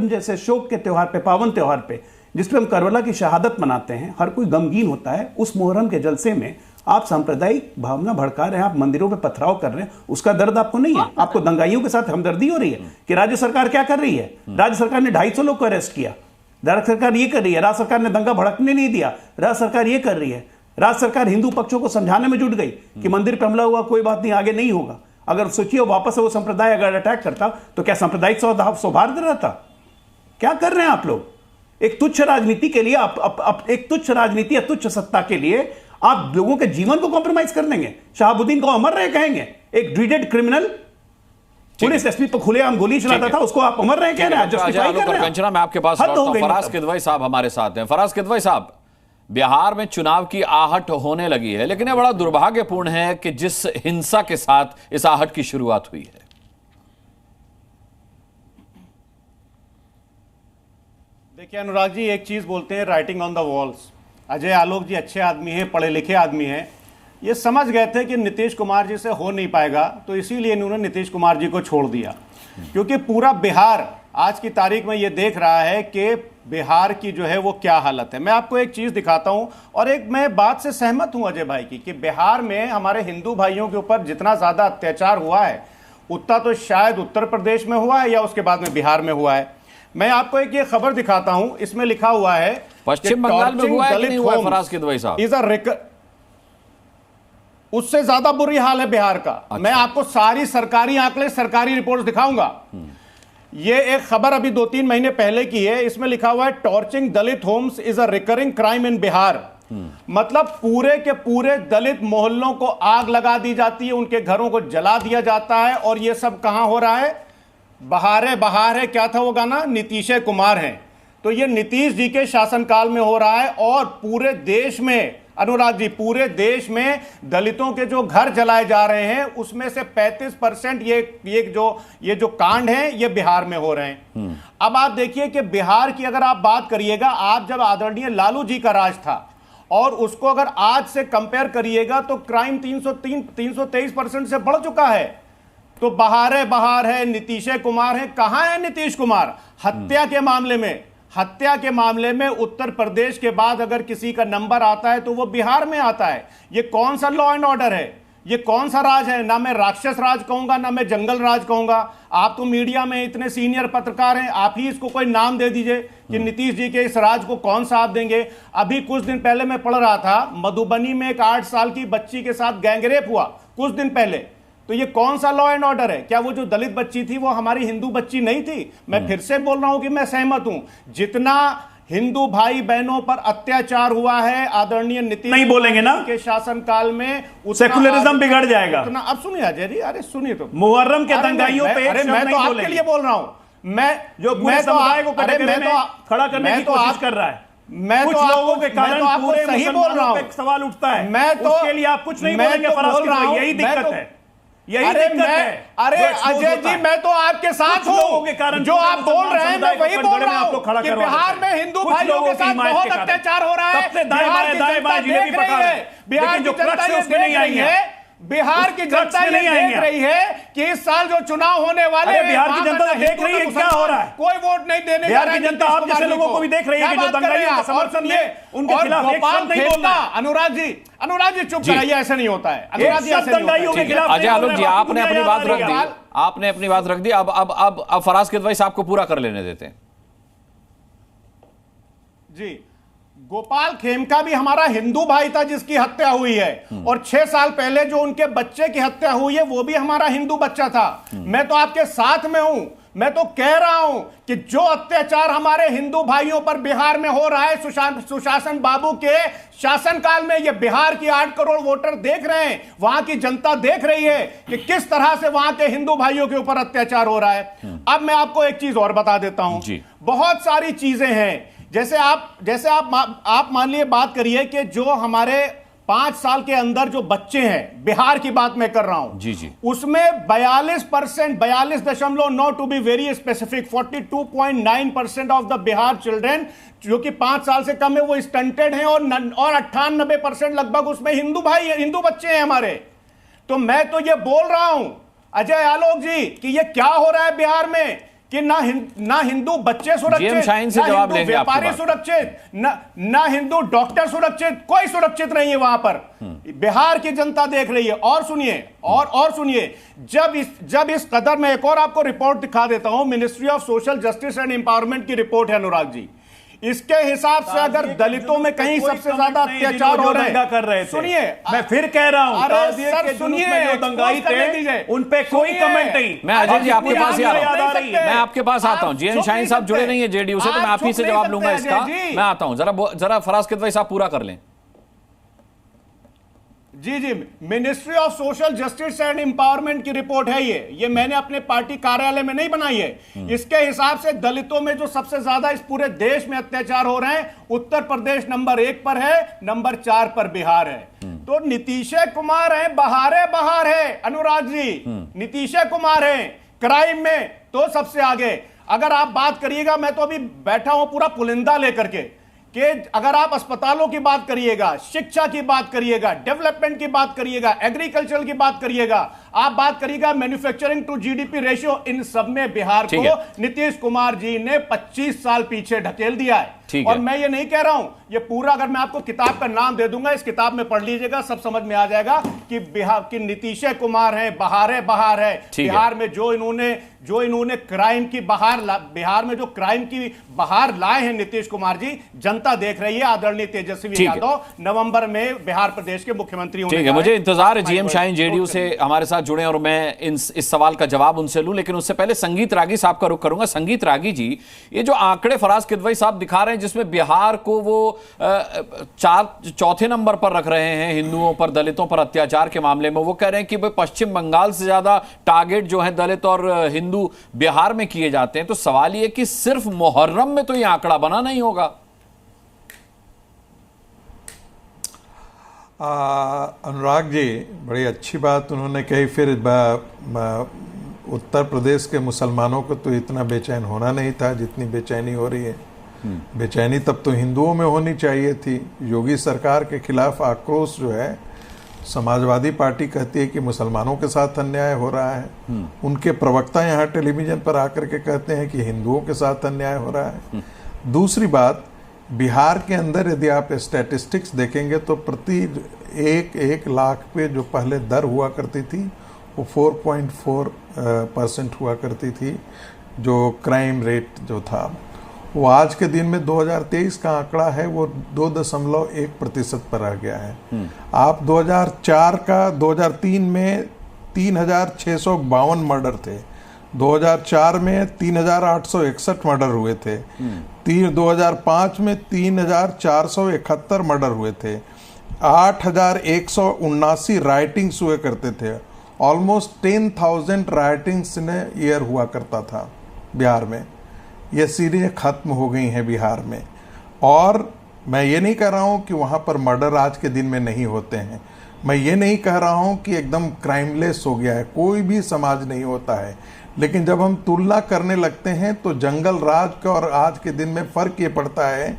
जैसे शोक के त्योहार पे, पावन त्योहार पे, जिसपे हम करबला की शहादत मनाते हैं, हर कोई गमगीन होता है। उस मुहर्रम के जलसे में आप सांप्रदायिक भावना भड़का रहे हैं, आप मंदिरों पे पथराव कर रहे हैं। उसका दर्द आपको नहीं है? आपको दंगाइयों के साथ हमदर्दी हो रही है कि राज्य सरकार क्या कर रही है? राज्य सरकार ने 250 लोग को अरेस्ट किया। राज्य सरकार ये कर रही है। राज्य सरकार ने दंगा भड़कने नहीं दिया। राज्य सरकार ये कर रही है। राज्य सरकार हिंदू पक्षों को समझाने में जुट गई कि मंदिर पे हमला हुआ, कोई बात नहीं, आगे नहीं होगा। अगर सोचिए वापस से वो संप्रदाय अगर अटैक करता तो क्या सांप्रदायिक सौहार्द रहता? क्या कर रहे हैं आप लोग? एक तुच्छ राजनीति के लिए एक तुच्छ राजनीति या तुच्छ सत्ता के लिए आप लोगों के जीवन को कॉम्प्रोमाइज कर देंगे। शहाबुद्दीन को अमर रहे कहेंगे? एक ड्रीडेड क्रिमिनल पुलिस एसपी पर खुलेआम गोली चलाता था, उसको आप अमर रहे कह रहे हैं? कंचना, मैं आपके पास फराज किदवई साहब हमारे साथ हैं। फराज किदवई साहब, बिहार में चुनाव की आहट होने लगी है, लेकिन यह बड़ा दुर्भाग्यपूर्ण है कि जिस हिंसा के साथ इस आहट की शुरुआत हुई है। देखिए अनुराग जी, एक चीज बोलते हैं writing on the walls. Ajay Alok ji अच्छे आदमी हैं, पढ़े लिखे आदमी हैं, ये समझ गए थे कि नीतीश कुमार जी से हो नहीं पाएगा, तो इसीलिए इन्होंने नीतीश कुमार जी को छोड़ दिया। क्योंकि पूरा बिहार आज की तारीख में ये देख रहा है कि बिहार की जो है वो क्या हालत है। मैं आपको एक चीज दिखाता हूं, और एक मैं बात से सहमत हूं अजय भाई की कि बिहार में हमारे हिंदू भाइयों के ऊपर जितना ज्यादा अत्याचार हुआ है उतना तो शायद उत्तर प्रदेश में हुआ है या उसके बाद में बिहार में हुआ है। मैं आपको एक ये खबर दिखाता हूं, इसमें लिखा हुआ है पश्चिम बंगाल में हुआ है कि नहीं हुआ है फराज किदवई साहब? उससे ज्यादा बुरी हाल है बिहार का। अच्छा। मैं आपको सारी सरकारी आंकड़े, सरकारी रिपोर्ट दिखाऊंगा। ये एक खबर अभी 2-3 महीने पहले की है, इसमें लिखा हुआ है torching Dalit homes is a recurring crime in Bihar. मतलब पूरे के पूरे दलित मोहल्लों को आग लगा दी जाती है, उनके घरों को जला दिया जाता है। और ये सब कहां हो रहा है? बहार है, क्या था वो गाना, नीतीश कुमार है। तो ये नीतीश जी के शासनकाल में हो रहा है। और पूरे देश में अनुराग जी, पूरे देश में दलितों के जो घर जलाए जा रहे हैं उसमें से 35% ये जो कांड हैं ये बिहार में हो रहे हैं। अब आप देखिए कि बिहार की अगर आप बात करिएगा, आप जब आदरणीय लालू जी का राज था और उसको अगर आज से कंपेयर करिएगा तो क्राइम 323% से बढ़ चुका है। तो बहार है, नीतीश कुमार है। कहां है नीतीश कुमार? हत्या के मामले में उत्तर प्रदेश के बाद अगर किसी का नंबर आता है तो वो बिहार में आता है। ये कौन सा लॉ एंड ऑर्डर है? ये कौन सा राज है? ना मैं राक्षस राज कहूंगा, ना मैं जंगल राज कहूंगा। आप तो मीडिया में इतने सीनियर पत्रकार हैं, आप ही इसको कोई नाम दे दीजिए कि नीतीश जी के इस राज को कौन सा आप देंगे। अभी कुछ दिन पहले मैं पढ़ रहा था, मधुबनी में एक 8 साल की बच्ची के साथ गैंगरेप हुआ कुछ दिन पहले। तो ये कौन सा लॉ एंड ऑर्डर है? क्या वो जो दलित बच्ची थी वो हमारी हिंदू बच्ची नहीं थी? मैं फिर से बोल रहा हूं कि मैं सहमत हूं। जितना हिंदू भाई बहनों पर अत्याचार हुआ है आदरणीय नीतीश नहीं बोलेंगे ना के शासनकाल में, सेकुलरिज्म बिगड़ जाएगा। अब सुनिए अजय जी, अरे सुनिए तो, मुहर्रम के दंगाइयों पे अरे मैं तो आपके लिए बोल रहा हूं। मैं जो पूरे समुदाय को खड़ा करने की कोशिश कर रहा है, मैं कुछ तो लोगों के कारण पूरे सही बोल रहा हूं। सवाल उठता है, मैं तो उसके लिए आप कुछ नहीं बोलेंगे फराज किदवई, यही दिक्कत है, यही दिक्कत है। अरे अजय जी, मैं तो आपके साथ हूं। जो आप बोल रहे हैं मैं वही बोल रहा हूं कि बिहार में हिंदू भाइयों के साथ बहुत अत्याचार हो रहा है। बिहार की जनता देख रही है, बिहार की जनता ये देख रही है, बिहार की जनता ये देख रही है कि इस साल जो चुनाव होने वाले हैं, बिहार की जनता देख रही है क्या हो रहा है। कोई वोट नहीं देने बिहार की जनता आप जैसे लोगों को भी देख रही है कि जो दंगाइयों का समर्थन दिए उनके खिलाफ एक शब्द नहीं बोलना। अनुराग जी चुप कराइए, ऐसा नहीं होता है। अनुराग जी ऐसे दंगाइयों के खिलाफ। अजय आलोक जी, आपने अपनी बात रख दी, आपने अपनी बात रख दी। अब फराज किदवई साहब को पूरा कर लेने देते हैं। जी, गोपाल खेमका भी हमारा हिंदू भाई था जिसकी हत्या हुई है, और 6 साल पहले जो उनके बच्चे की हत्या हुई है वो भी हमारा हिंदू बच्चा था। मैं तो आपके साथ में हूं। मैं तो कह रहा हूं कि जो अत्याचार हमारे हिंदू भाइयों पर बिहार में हो रहा है, सुशासन बाबू के शासनकाल में, ये बिहार की 8 करोड़ वोटर देख रहे हैं, वहां की जनता देख रही है कि किस तरह से वहां के हिंदू भाइयों के ऊपर अत्याचार हो रहा है। अब मैं आपको एक चीज और बता देता हूं, बहुत सारी चीजें हैं। जैसे आप मान लिए बात करिए कि जो हमारे 5 साल के अंदर जो बच्चे हैं, बिहार की बात मैं कर रहा हूं, जी उसमें 42%, 42.9 to be very specific, 42.9% of the Bihar children जो कि 5 साल से कम है वो स्टंटेड हैं, और 98% लगभग उसमें हिंदू भाई है, हिंदू बच्चे हैं हमारे। तो मैं तो ये बोल रहा हूं अजय आलोक जी कि ये क्या हो रहा है बिहार में कि ना हिंदू बच्चे सुरक्षित, ना हिंदू व्यापारी सुरक्षित, ना हिंदू डॉक्टर सुरक्षित, कोई सुरक्षित नहीं है वहां पर। बिहार की जनता देख रही है। और सुनिए और सुनिए, जब इस कदर में एक और आपको रिपोर्ट दिखा देता हूं, ministry of social justice and empowerment की रिपोर्ट है अनुराग जी। इसके हिसाब से अगर दलितों में कहीं सबसे ज्यादा अत्याचार हो रहे हैं, सुनिए, मैं फिर कह रहा हूं, सर सुनिए, दंगाई थे उन पे कोई कमेंट नहीं। मैं अजय जी आपके पास ही आ रहा हूं, मैं आपके पास आता हूं। जीएन शाहीन साहब जुड़े नहीं है जेडीयू से, तो मैं आप ही से जवाब लूंगा इसका। मैं आता हूं, जरा फराज किदवई साहब पूरा कर लें। जी, ministry of social justice and empowerment की रिपोर्ट है ये मैंने अपने पार्टी कार्यालय में नहीं बनाई है। इसके हिसाब से दलितों में जो सबसे ज्यादा इस पूरे देश में अत्याचार हो रहे हैं, उत्तर प्रदेश नंबर 1 पर है, नंबर 4 पर बिहार है। तो नीतीश कुमार है, बहार है अनुराग जी, नीतीश कुमार है क्राइम में तो सबसे आगे। अगर आप बात करिएगा, मैं तो अभी बैठा हूं पूरा पुलिंदा लेकर के, कि अगर आप अस्पतालों की बात करिएगा, शिक्षा की बात करिएगा, डेवलपमेंट की बात करिएगा, एग्रीकल्चर की बात करिएगा, आप बात करिएगा मैन्युफैक्चरिंग टू जीडीपी रेशियो, इन सब में बिहार को नीतीश कुमार जी ने 25 साल पीछे ढकेल दिया है। और मैं ये नहीं कह रहा हूं, ये पूरा अगर मैं आपको किताब का नाम दे दूंगा, इस किताब में पढ़ लीजिएगा, सब समझ में आ जाएगा कि बिहार की नीतीश कुमार है, बहार है। बिहार में जो इन्होंने क्राइम की बिहार में जो क्राइम की बहार लाए हैं नीतीश कुमार जी, जनता देख रही है। आदरणीय तेजस्वी यादव नवंबर में बिहार प्रदेश के मुख्यमंत्री होंगे। ठीक है, मुझे इंतजार है जीएम शाहीन जेडीयू से हमारे साथ जुड़े और मैं इस सवाल का जवाब उनसे लूं, लेकिन उससे पहले संगीत रागी साहब का रुख करूंगा। संगीत रागी जी, ये जो आंकड़े फराज किदवई साहब दिखा रहे हैं, जिसमें बिहार को वो चौथे नंबर पर रख रहे हैं हिंदुओं पर, दलितों पर अत्याचार के मामले में, वो कह रहे हैं कि भाई पश्चिम बंगाल से ज्यादा टारगेट जो है दलित और हिंदू बिहार में किए जाते हैं। तो सवाल ये कि सिर्फ मुहर्रम में तो ये आंकड़ा बना नहीं होगा। अनुराग जी, बड़ी अच्छी बात उन्होंने कही। फिर उत्तर प्रदेश के मुसलमानों को तो इतना बेचैन होना नहीं था जितनी बेचैनी हो रही है। बेचैनी तब तो हिंदुओं में होनी चाहिए थी। योगी सरकार के खिलाफ आक्रोश जो है, समाजवादी पार्टी कहती है कि मुसलमानों के साथ अन्याय हो रहा है, उनके प्रवक्ता यहाँ टेलीविजन पर आकर के कहते हैं कि हिंदुओं के साथ अन्याय हो रहा है। दूसरी बात, बिहार के अंदर यदि आप स्टैटिस्टिक्स देखेंगे तो प्रति एक लाख पे जो पहले दर हुआ करती थी वो 4.4% हुआ करती थी, जो क्राइम रेट जो था, वो आज के दिन में 2023 का आंकड़ा है वो 2.1% पर आ गया है। आप 2003 में 3,652 मर्डर थे, 2004 में 3,861 मर्डर हुए थे, 2005 में 3,471 मर्डर हुए थे, 8,179 राइटिंग्स हुए करते थे। ऑलमोस्ट 10,000 राइटिंग्स ने ईयर हुआ करता था बिहार में। ये सीरीज खत्म हो गई हैं बिहार में। और मैं ये नहीं कह रहा हूँ कि वहाँ पर मर्डर आज के दिन में नहीं होते हैं, मैं ये नहीं कह रहा हूँ कि एकदम क्राइमलेस हो गया है, कोई भी समाज नहीं होता है। लेकिन जब हम तुलना करने लगते हैं तो जंगल राज का और आज के दिन में फर्क ये पड़ता है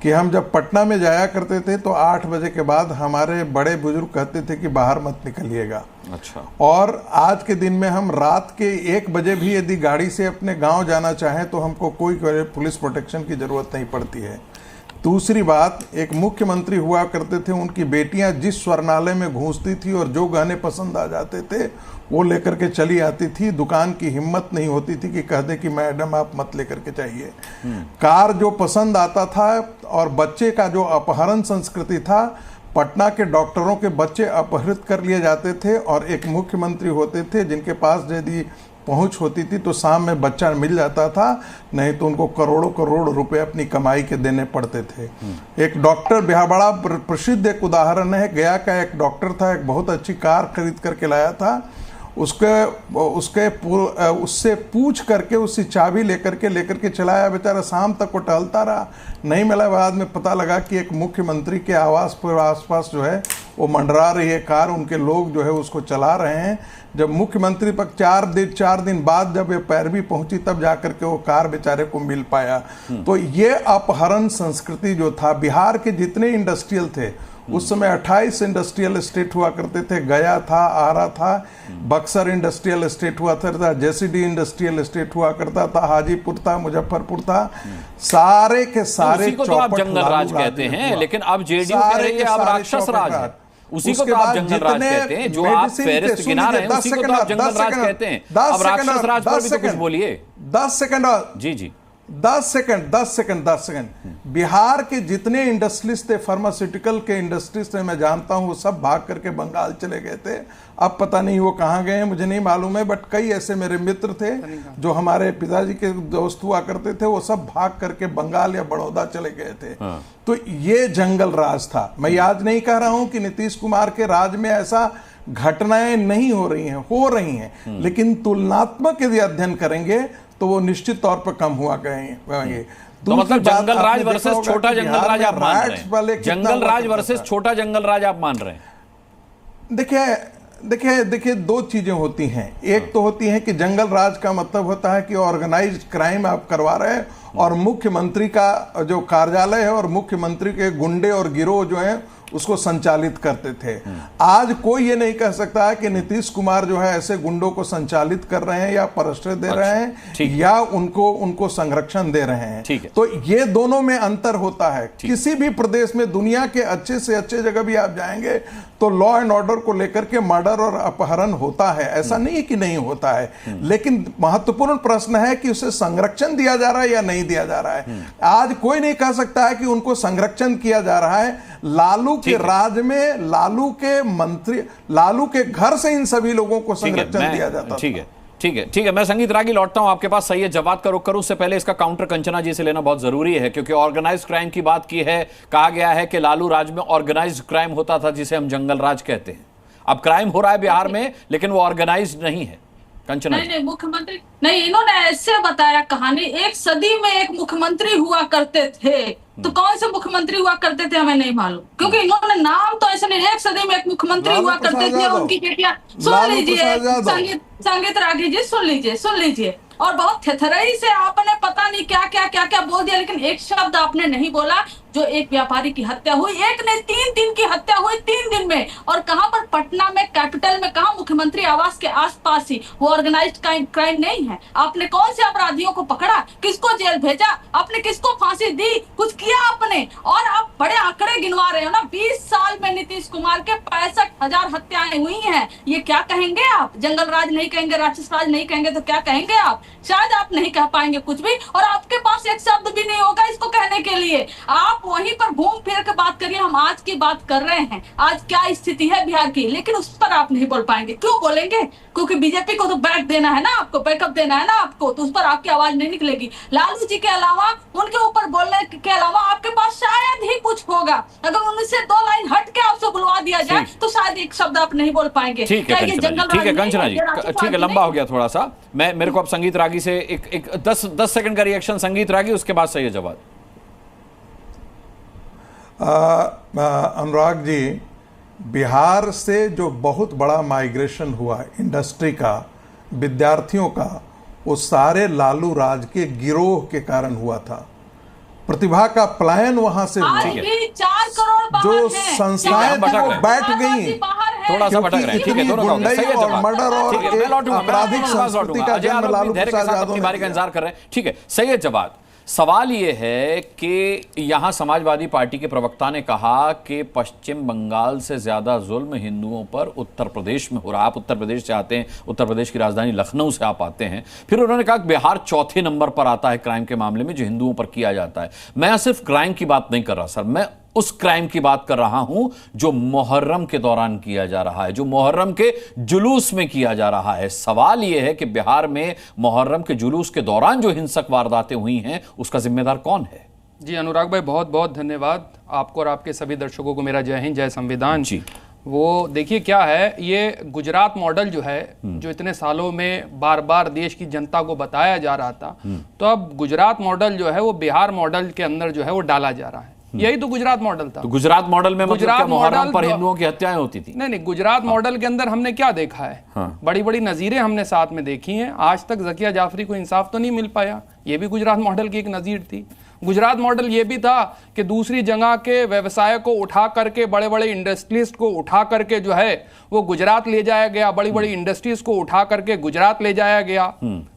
कि हम जब पटना में जाया करते थे तो 8 बजे के बाद हमारे बड़े बुजुर्ग कहते थे कि बाहर मत निकलिएगा। अच्छा। और आज के दिन में हम रात के 1 बजे भी यदि गाड़ी से अपने गांव जाना चाहें तो हमको कोई पुलिस प्रोटेक्शन की जरूरत नहीं पड़ती है। दूसरी बात, एक मुख्यमंत्री हुआ करते थे, उनकी बेटियां जिस स्वर्णालय में घुसती थी और जो गहने पसंद आ जाते थे वो लेकर के चली आती थी। दुकान की हिम्मत नहीं होती थी कि कह दे कि मैडम आप मत लेकर के चाहिए। कार जो पसंद आता था, और बच्चे का जो अपहरण संस्कृति था, पटना के डॉक्टरों के बच्चे अपहरित कर लिए जाते थे और एक मुख्यमंत्री होते थे जिनके पास यदि पहुंच होती थी तो शाम में बच्चा मिल जाता था, नहीं तो उनको करोड़ों करोड़ रुपए अपनी कमाई के देने पड़ते थे। एक डॉक्टर, बड़ा प्रसिद्ध एक उदाहरण है, गया का एक डॉक्टर था, एक बहुत अच्छी कार खरीद करके लाया था, उससे पूछ करके उसकी चाबी लेकर के चलाया, बेचारा शाम तक वो टहलता रहा, नहीं मिला। बाद में पता लगा कि एक मुख्यमंत्री के आवास पर आसपास जो है वो मंडरा रही है कार, उनके लोग जो है उसको चला रहे हैं। जब मुख्यमंत्री पर 4 दिन बाद जब ये पैरवी पहुंची तब जाकर के वो कार बेचारे को मिल पाया। तो ये अपहरण संस्कृति जो था, बिहार के जितने इंडस्ट्रियल थे उस समय 28 इंडस्ट्रियल एस्टेट हुआ करते थे। गया था, आरा था, बक्सर इंडस्ट्रियल एस्टेट हुआ था, जेसीडी इंडस्ट्रियल एस्टेट हुआ करता था, हाजीपुर था, मुजफ्फरपुर था, सारे के सारे तो आप जंगल राज कहते हैं, लेकिन अब जेडीयू कह रही है अब राक्षस राज है। उसी को तो आप जंगल राज कहते हैं, जो आप फेरिस्त गिना रहे हैं उसी को तो आप जंगल राज कहते हैं। अब राक्षस राज पर भी तो कुछ बोलिए। 10 सेकंड। जी 10 सेकंड। बिहार के जितने इंडस्ट्रीज थे, फार्मास्यूटिकल के इंडस्ट्रीज थे, मैं जानता हूं, वो सब भाग करके बंगाल चले गए थे। अब पता नहीं वो कहां गए हैं, मुझे नहीं मालूम है, बट कई ऐसे मेरे मित्र थे जो हमारे पिताजी के दोस्त हुआ करते थे, वो सब भाग करके बंगाल या बड़ौदा चले गए थे। तो ये जंगल राज था। मैं आज नहीं कह रहा हूं कि नीतीश कुमार के राज में ऐसा घटनाएं नहीं हो रही हैं, लेकिन तुलनात्मक यदि अध्ययन करेंगे तो वो निश्चित तौर पर कम हुआ करेंगे। तो मतलब जंगल राज वर्सेस छोटा जंगल राज आप मान रहे हैं? जंगल राज वर्सेस छोटा जंगल राज आप मान रहे हैं? देखिए 2 चीजें होती हैं। एक तो होती है कि जंगल राज का मतलब होता है कि ऑर्गेनाइज्ड क्राइम आप करवा रहे हैं और मुख्यमंत्री का जो कार्यालय है और मुख्यमंत्री के गुंडे और गिरोह जो हैं उसको संचालित करते थे। आज कोई ये नहीं कह सकता है कि नीतीश कुमार जो है ऐसे गुंडों को संचालित कर रहे हैं या परस्ट्रे दे रहे हैं या उनको संरक्षण दे रहे हैं। तो ये दोनों में अंतर होता है। किसी भी प्रदेश में, दुनिया के अच्छे से अच्छे जगह भी आप जाएंगे तो लॉ एंड ऑर्डर को लेकर के मर्डर और अपहरण होता है, ऐसा नहीं कि नहीं होता है। लेकिन महत्वपूर्ण प्रश्न है कि उसे संरक्षण दिया जा रहा है या नहीं दिया जा रहा है। आज कोई नहीं कह सकता है कि उनको संरक्षण किया जा रहा है। लालू के राज में लालू के घर से इन सभी लोगों को संरक्षण दिया जाता था। ठीक है। मैं संगीत रागी लौटता हूं आपके पास। सही है, जवाब का रुख करूं उससे पहले इसका काउंटर कंचना जी से लेना बहुत जरूरी है, क्योंकि ऑर्गेनाइज्ड क्राइम की बात की है। कहा गया है कि लालू राज में ऑर्गेनाइज्ड क्राइम होता था, जिसे हम जंगल राज कहते हैं। अब क्राइम हो रहा है बिहार में, लेकिन वो ऑर्गेनाइज्ड नहीं है। कंचना नहीं, मुख्यमंत्री नहीं, इन्होंने ऐसे बताया कहानी, 1 सदी में एक मुख्यमंत्री हुआ करते थे। तो कौन से मुख्यमंत्री हुआ करते थे हमें नहीं मालूम, क्योंकि इन्होंने नाम तो ऐसे नहीं, 1 सदी में एक मुख्यमंत्री हुआ करते थे। उनकी बेटियां, सुन लीजिए संगीत रागी जी, सुन लीजिए। और बहुत थेथराई से आपने पता नहीं क्या बोल दिया, लेकिन एक शब्द आपने नहीं बोला। जो एक व्यापारी की हत्या हुई, एक ने 3 दिन की हत्या हुई 3 दिन में, और कहां पर? पटना में, कैपिटल में, कहां? मुख्यमंत्री आवास के आसपास ही। वो ऑर्गेनाइज्ड क्राइम नहीं है। आपने कौन से अपराधियों को पकड़ा? किसको जेल भेजा? आपने किसको फांसी दी? कुछ किया आपने? और आप बड़े आंकड़े गिनवा रहे हो ना। 20 साल में नीतीश कुमार के 65,000 हत्याएं हुई हैं। ये क्या कहेंगे आप? जंगल राज नहीं कहेंगे, राक्षस राज नहीं कहेंगे, तो क्या कहेंगे आप? शायद आप नहीं कह पाएंगे कुछ भी, और आपके पास एक शब्द भी नहीं होगा इसको कहने के लिए। आप वहीं पर घूम फिर के बात करिए। हम आज की बात कर रहे हैं, आज क्या स्थिति है बिहार की, लेकिन उस पर आप नहीं बोल पाएंगे। क्यों बोलेंगे? क्योंकि बीजेपी को तो बैक देना है ना, आपको बैकअप देना है ना आपको, तो उस पर आपकी आवाज नहीं निकलेगी। लालू जी के अलावा, उनके ऊपर बोलने के अलावा आपके पास शायद ही कुछ होगा। अगर उनसे 2 लाइन हट के आपसे बुलवा दिया जाए तो शायद एक शब्द आप नहीं बोल पाएंगे। ठीक है कंचना जी, ठीक है, लंबा हो गया थोड़ा सा। मेरे को अब संगीत रागी से एक 10 सेकंड का रिएक्शन संगीत रागी, उसके बाद सही जवाब। अनुराग जी, बिहार से जो बहुत बड़ा माइग्रेशन हुआ इंडस्ट्री का, विद्यार्थियों का, वो सारे लालू राज के गिरोह के कारण हुआ था। प्रतिभा का पलायन वहां से हुआ। 4 करोड़ जो संस्थाएं बैठ गई, थोड़ा सा भटक रहे हैं। ठीक है, दोनों और मर्डर और आपराधिक संस्कृति का जन्म लालू प्रसाद यादव की बारी का इंतजार कर रहे हैं। ठीक है, सही है जवाब। सवाल ये है कि यहां समाजवादी पार्टी के प्रवक्ता ने कहा कि पश्चिम बंगाल से ज्यादा जुल्म हिंदुओं पर उत्तर प्रदेश में हो रहा है। आप उत्तर प्रदेश से आते हैं, उत्तर प्रदेश की राजधानी लखनऊ से आप आते हैं। फिर उन्होंने कहा कि बिहार चौथे नंबर पर आता है क्राइम के मामले में जो हिंदुओं पर किया जाता है। मैं सिर्फ क्राइम की बात नहीं कर रहा सर, मैं उस क्राइम की बात कर रहा हूं जो मुहर्रम के दौरान किया जा रहा है, जो मुहर्रम के जुलूस में किया जा रहा है। सवाल यह है कि बिहार में मुहर्रम के जुलूस के दौरान जो हिंसक वारदातें हुई हैं उसका जिम्मेदार कौन है? जी अनुराग भाई, बहुत बहुत धन्यवाद आपको और आपके सभी दर्शकों को मेरा जय हिंद, जय संविधान जी। वो देखिए क्या है, ये गुजरात मॉडल जो है, जो इतने सालों में बार बार देश की जनता को बताया जा रहा था, तो अब गुजरात मॉडल जो है वो बिहार मॉडल के अंदर जो है वो डाला जा रहा है। यही तो गुजरात मॉडल था। तो गुजरात मॉडल में गुजरात मुहर्रम पर हिंदुओं की हत्याएं होती थी? नहीं, गुजरात मॉडल के अंदर हमने क्या देखा है? बड़ी बड़ी नजीरें हमने साथ में देखी हैं। आज तक ज़किया जाफरी को इंसाफ तो नहीं मिल पाया, ये भी गुजरात मॉडल की एक नजीर थी। गुजरात मॉडल ये भी था कि दूसरी जगह के व्यवसाय को उठा करके, बड़े बड़े इंडस्ट्रीज को उठा करके जो है वो गुजरात ले जाया गया, बड़ी बड़ी इंडस्ट्रीज को उठा करके गुजरात ले जाया गया,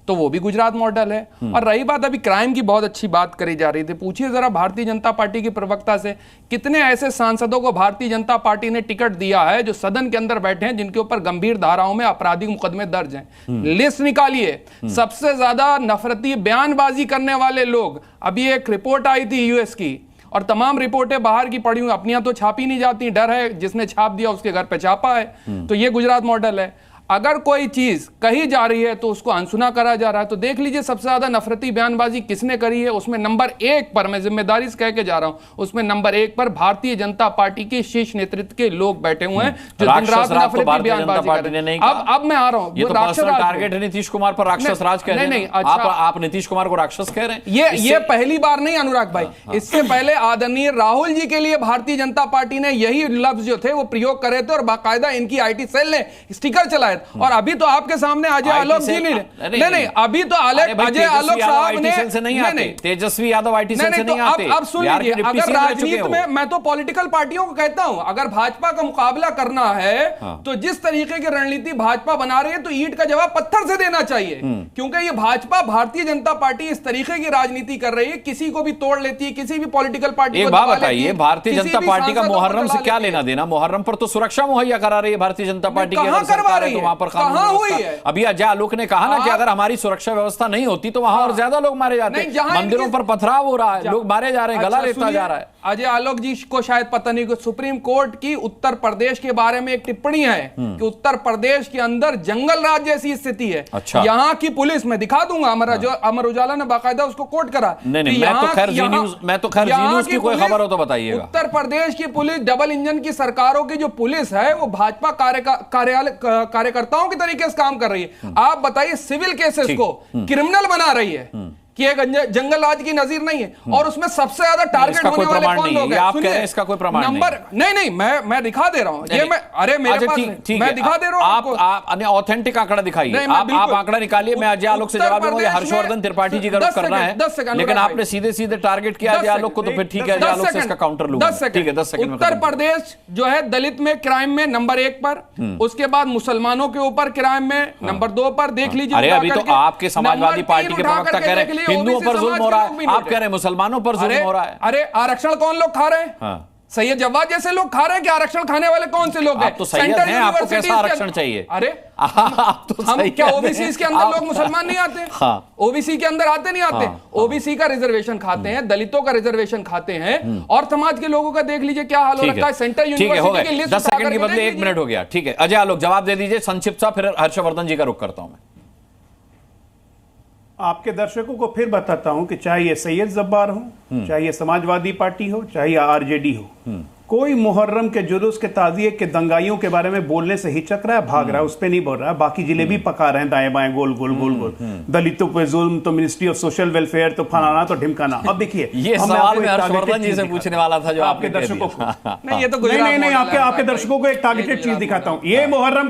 तो वो भी गुजरात मॉडल है। और रही बात अभी क्राइम की, बहुत अच्छी बात करी जा रही थी। पूछिए जरा भारतीय जनता पार्टी के प्रवक्ता से, कितने ऐसे सांसदों को भारतीय जनता पार्टी ने टिकट दिया है जो सदन के अंदर बैठे हैं, जिनके ऊपर गंभीर धाराओं में आपराधिक मुकदमे दर्ज हैं? लिस्ट निकालिए। सबसे ज्यादा नफरती बयानबाजी करने वाले लोग, अभी एक रिपोर्ट आई थी यूएस की, और तमाम रिपोर्टें बाहर की पड़ी हुई, अपनियां तो छापी नहीं जाती, डर है जिसने छाप दिया उसके घर पे छापा है। तो ये गुजरात मॉडल है। अगर कोई चीज कही जा रही है तो उसको अनसुना करा जा रहा है। तो देख लीजिए सबसे ज्यादा नफरती बयानबाजी किसने करी है। उसमें नंबर 1 पर, मैं जिम्मेदारी से कह के जा रहा हूं, उसमें नंबर 1 पर भारतीय जनता पार्टी के शीर्ष नेतृत्व के लोग बैठे हुए हैं जो दिन रात नफरती बयानबाजी कर रहे हैं। अब मैं आ रहा हूं, ये तो पर्सनल टारगेट है नीतीश कुमार पर, राक्षस राज कह रहे हैं। नहीं, आप नीतीश कुमार को राक्षस कह रहे हैं? ये पहली बार नहीं अनुराग भाई, इससे पहले आदरणीय राहुल जी के लिए भारतीय जनता पार्टी ने यही लफ्ज जो थे वो प्रयोग करे थे और बाकायदा इनकी आईटी सेल ने स्टिकर चलाए थे। और अभी तो आपके सामने अजय आलोक जी नहीं, अभी तो अजय आलोक साहब ने, तेजस्वी यादव आईटी सेल से नहीं आते। अब सुन लीजिए, अगर राजनीति में, मैं तो पॉलिटिकल पार्टियों को कहता हूं, अगर भाजपा का मुकाबला करना है तो जिस तरीके की रणनीति भाजपा बना रही है तो ईंट का जवाब पत्थर से देना चाहिए। क्योंकि ये भाजपा, भारतीय जनता पार्टी इस तरीके की राजनीति कर रही है, किसी को भी तोड़ लेती है, किसी भी पॉलिटिकल पार्टी को। बताइए, भारतीय जनता पार्टी का मुहर्रम से क्या लेना देना? मुहर्रम पर तो सुरक्षा मुहैया करा रही है भारतीय जनता पार्टी की, करवा रही है, वहां पर हुई है। अभी अजय आलोक ने कहा ना कि अगर हमारी सुरक्षा व्यवस्था नहीं होती तो वहां और ज्यादा लोग मारे जाते हैं, मंदिरों पर पथराव हो रहा है, लोग मारे जा रहे हैं, गला रेता जा रहा है। अजय आलोक जी को शायद पता नहीं कि सुप्रीम कोर्ट की उत्तर प्रदेश के बारे में एक टिप्पणी है कि उत्तर प्रदेश के अंदर जंगल राज जैसी स्थिति है। अच्छा। यहाँ की पुलिस, मैं दिखा दूंगा, अमर उजाला ने बाकायदा उसको कोट करा। मैं तो खैर जी न्यूज़ की कोई खबर हो तो बताइएगा। उत्तर प्रदेश की पुलिस, डबल इंजन की सरकारों की जो पुलिस है वो भाजपा कार्यकर्ताओं के तरीके से काम कर रही है। आप बताइए, सिविल केसेस को क्रिमिनल बना रही है कि एक जंगल राज की नजीर नहीं है। और उसमें सबसे ज्यादा टारगेट होने वाले कौन लोग हैं? आप कह रहे हैं इसका कोई प्रमाण नंबर नहीं, मैं दिखा दे रहा हूं ये। मैं मेरे पास मैं दिखा दे रहा हूं। आप ऑथेंटिक आंकड़ा दिखाइए, आप आंकड़ा निकालिए। मैं अजय आलोक से जवाब दूंगा, हर्षवर्धन त्रिपाठी जी का रुख करना है, लेकिन आपने सीधे सीधे टारगेट किया अजय आलोक को, तो फिर ठीक है, अजय आलोक से इसका काउंटर लूंगा। ठीक है, 10 सेकंड। उत्तर प्रदेश जो है दलित में क्राइम में नंबर 1 पर, उसके बाद मुसलमानों के ऊपर क्राइम में नंबर 2 पर। देख लीजिए, अरे अभी तो आपके समाजवादी पार्टी के प्रवक्ता कह रहे हैं हिंदुओं पर जुल्म हो रहा है, आप कह रहे हैं मुसलमानों पर जुल्म हो रहा है। अरे आरक्षण कौन लोग खा रहे हैं? सैयद जवाद जैसे लोग खा रहे हैं कि आरक्षण खाने वाले कौन से लोग हैं? आप तो सैयद हैं, आपको कैसा आरक्षण चाहिए? अरे आप तो हम क्या ओबीसी के अंदर लोग मुसलमान नहीं आते? ओबीसी के अंदर आते नहीं आते? ओबीसी का रिजर्वेशन खाते हैं, दलितों का रिजर्वेशन खाते हैं, और समाज के लोगों का देख लीजिए क्या हाल हो रखा है। सेंट्रल यूनिवर्सिटी की लिस्ट 10 सेकंड के बदले 1 मिनट हो गया। ठीक है, अजय आलोक जवाब दे दीजिए संक्षिप्त सा, फिर हर्षवर्धन जी का रुख करता हूं मैं। आपके दर्शकों को फिर बताता हूं कि चाहे ये सैयद जब्बार हो, चाहे ये समाजवादी पार्टी हो, चाहे ये आरजेडी हो, कोई मुहर्रम के जुलूस के ताजिए के दंगाइयों के बारे में बोलने से हिचक रहा है, भाग रहा है, उस पर नहीं बोल रहा है। बाकी जिलेबी पका रहे हैं दाएं बाएं, गोल गोल गोल गोल। दलितों पे जुल्म तो मिनिस्ट्री ऑफ सोशल वेलफेयर तो फलाना तो ढिमकाना। अब देखिए, ये सवाल मैं हर्षवर्धन जी से पूछने वाला था जो आपके दर्शकों को नहीं, आपके दर्शकों को एक टारगेटेड चीज दिखाता हूं। ये मुहर्रम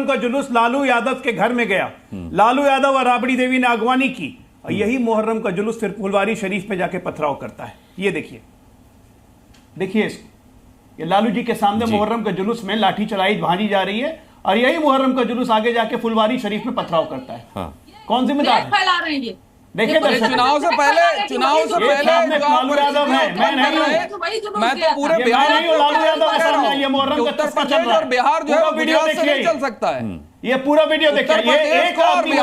का जुलूस लालू यादव के घर में गया, लालू यादव और राबड़ी देवी ने अगवानी की, और यही मुहर्रम का जुलूस फिर फुलवारी शरीफ में जाके पथराव करता है। ये देखिए इसको, ये लालू जी के सामने मुहर्रम के जुलूस में लाठी चलाई भांजी जा रही है, और यही मुहर्रम का जुलूस आगे जाके फुलवारी शरीफ में पथराव करता है। कौन जिम्मेदार है? फैला रहे हैं देखिए चुनाव से पहले लालू यादव है, मैं नहीं हूं। मैं तो पूरे बिहार लालू यादव ऐसा नहीं, ये मुहर्रम का उत्तर प्रदेश और बिहार जो है वीडियो से नहीं चल सकता है। ये पूरा वीडियो देखिए, ये एक आदमी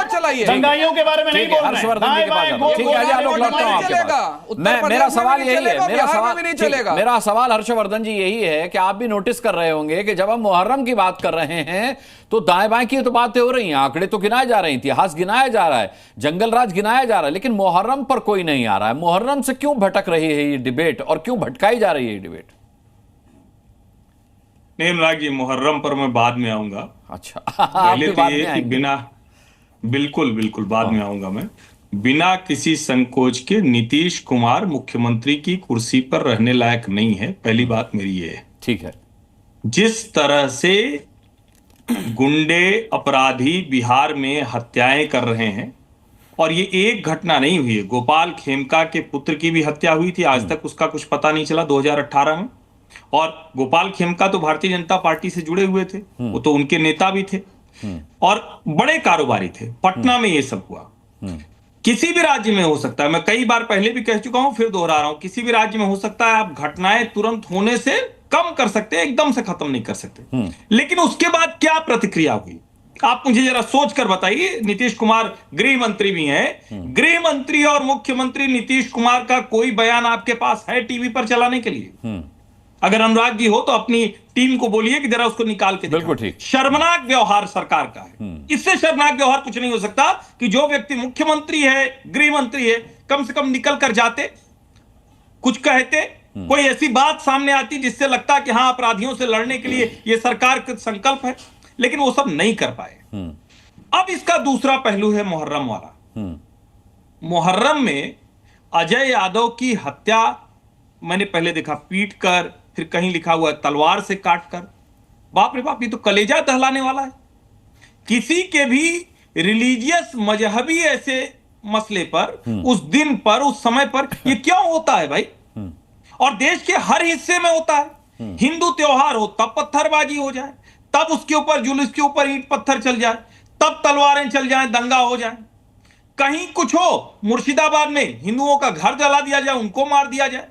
चलाइए, दंगाइयों के बारे में नहीं बोल रहे। हर्षवर्धन जी के पास ठीक है, आलोक लौटता हूं आपके पास। मेरा सवाल यही है, मेरा सवाल हर्षवर्धन जी यही है कि आप भी नोटिस कर रहे होंगे कि जब हम मुहर्रम की बात कर रहे हैं तो दाएं बाएं की तो बातें हो रही हैं, आंकड़े तो गिनाए जा रहे हैं, इतिहास गिनाया जा रहा है, जंगल राज गिनाया जा रहा है, लेकिन मुहर्रम पर कोई नहीं आ रहा है। मुहर्रम से क्यों भटक रही है ये डिबेट और क्यों भटकाई जा रही है ये डिबेट? नहीं अनुराग जी, मुहर्रम पर मैं बाद में आऊंगा। अच्छा, पहले तो ये कि बिना बिल्कुल बाद में आऊंगा मैं। बिना किसी संकोच के नीतीश कुमार मुख्यमंत्री की कुर्सी पर रहने लायक नहीं है, पहली बात मेरी ये है। ठीक है। जिस तरह से गुंडे अपराधी बिहार में हत्याएं कर रहे हैं, और ये एक घटना नहीं हुई है, गोपाल खेमका के पुत्र की भी हत्या हुई थी, आज तक उसका कुछ पता नहीं चला 2018 में। और गोपाल खेमका तो भारतीय जनता पार्टी से जुड़े हुए थे, वो तो उनके नेता भी थे और बड़े कारोबारी थे। पटना में ये सब हुआ, किसी भी राज्य में हो सकता है, मैं कई बार पहले भी कह चुका हूं, फिर दोहरा रहा हूं, किसी भी राज्य में हो सकता है। आप घटनाएं तुरंत होने से कम कर सकते हैं, एकदम से खत्म नहीं कर सकते, लेकिन उसके बाद क्या प्रतिक्रिया हुई आप मुझे जरा सोच कर बताइए। नीतीश कुमार गृह मंत्री भी हैं, गृह मंत्री और मुख्यमंत्री नीतीश कुमार का कोई बयान आपके पास है टीवी पर चलाने के लिए? अगर अनुराग जी हो तो अपनी टीम को बोलिए कि जरा उसको निकाल के बिल्कुल ठीक। शर्मनाक व्यवहार सरकार का है, इससे शर्मनाक व्यवहार कुछ नहीं हो सकता कि जो व्यक्ति मुख्यमंत्री है, गृह मंत्री है, कम से कम निकल कर जाते, कुछ कहते, कोई ऐसी बात सामने आती जिससे लगता कि हाँ अपराधियों से लड़ने के लिए यह सरकार का संकल्प है, लेकिन वो सब नहीं कर पाए। अब इसका दूसरा पहलू है मुहर्रम वाला। मुहर्रम में अजय यादव की हत्या मैंने पहले देखा पीट कर, फिर कहीं लिखा हुआ है तलवार से काट कर। बाप रे बाप, ये तो कलेजा दहलाने वाला है। किसी के भी रिलीजियस मजहबी ऐसे मसले पर, उस दिन पर, उस समय पर ये क्यों होता है भाई? और देश के हर हिस्से में होता है। हिंदू त्योहार हो तब पत्थरबाजी हो जाए, तब उसके ऊपर जुलूस के ऊपर ईंट पत्थर चल जाए, तब तलवारें चल जाए, दंगा हो जाए। कहीं कुछ हो, मुर्शिदाबाद में हिंदुओं का घर जला दिया जाए, उनको मार दिया जाए।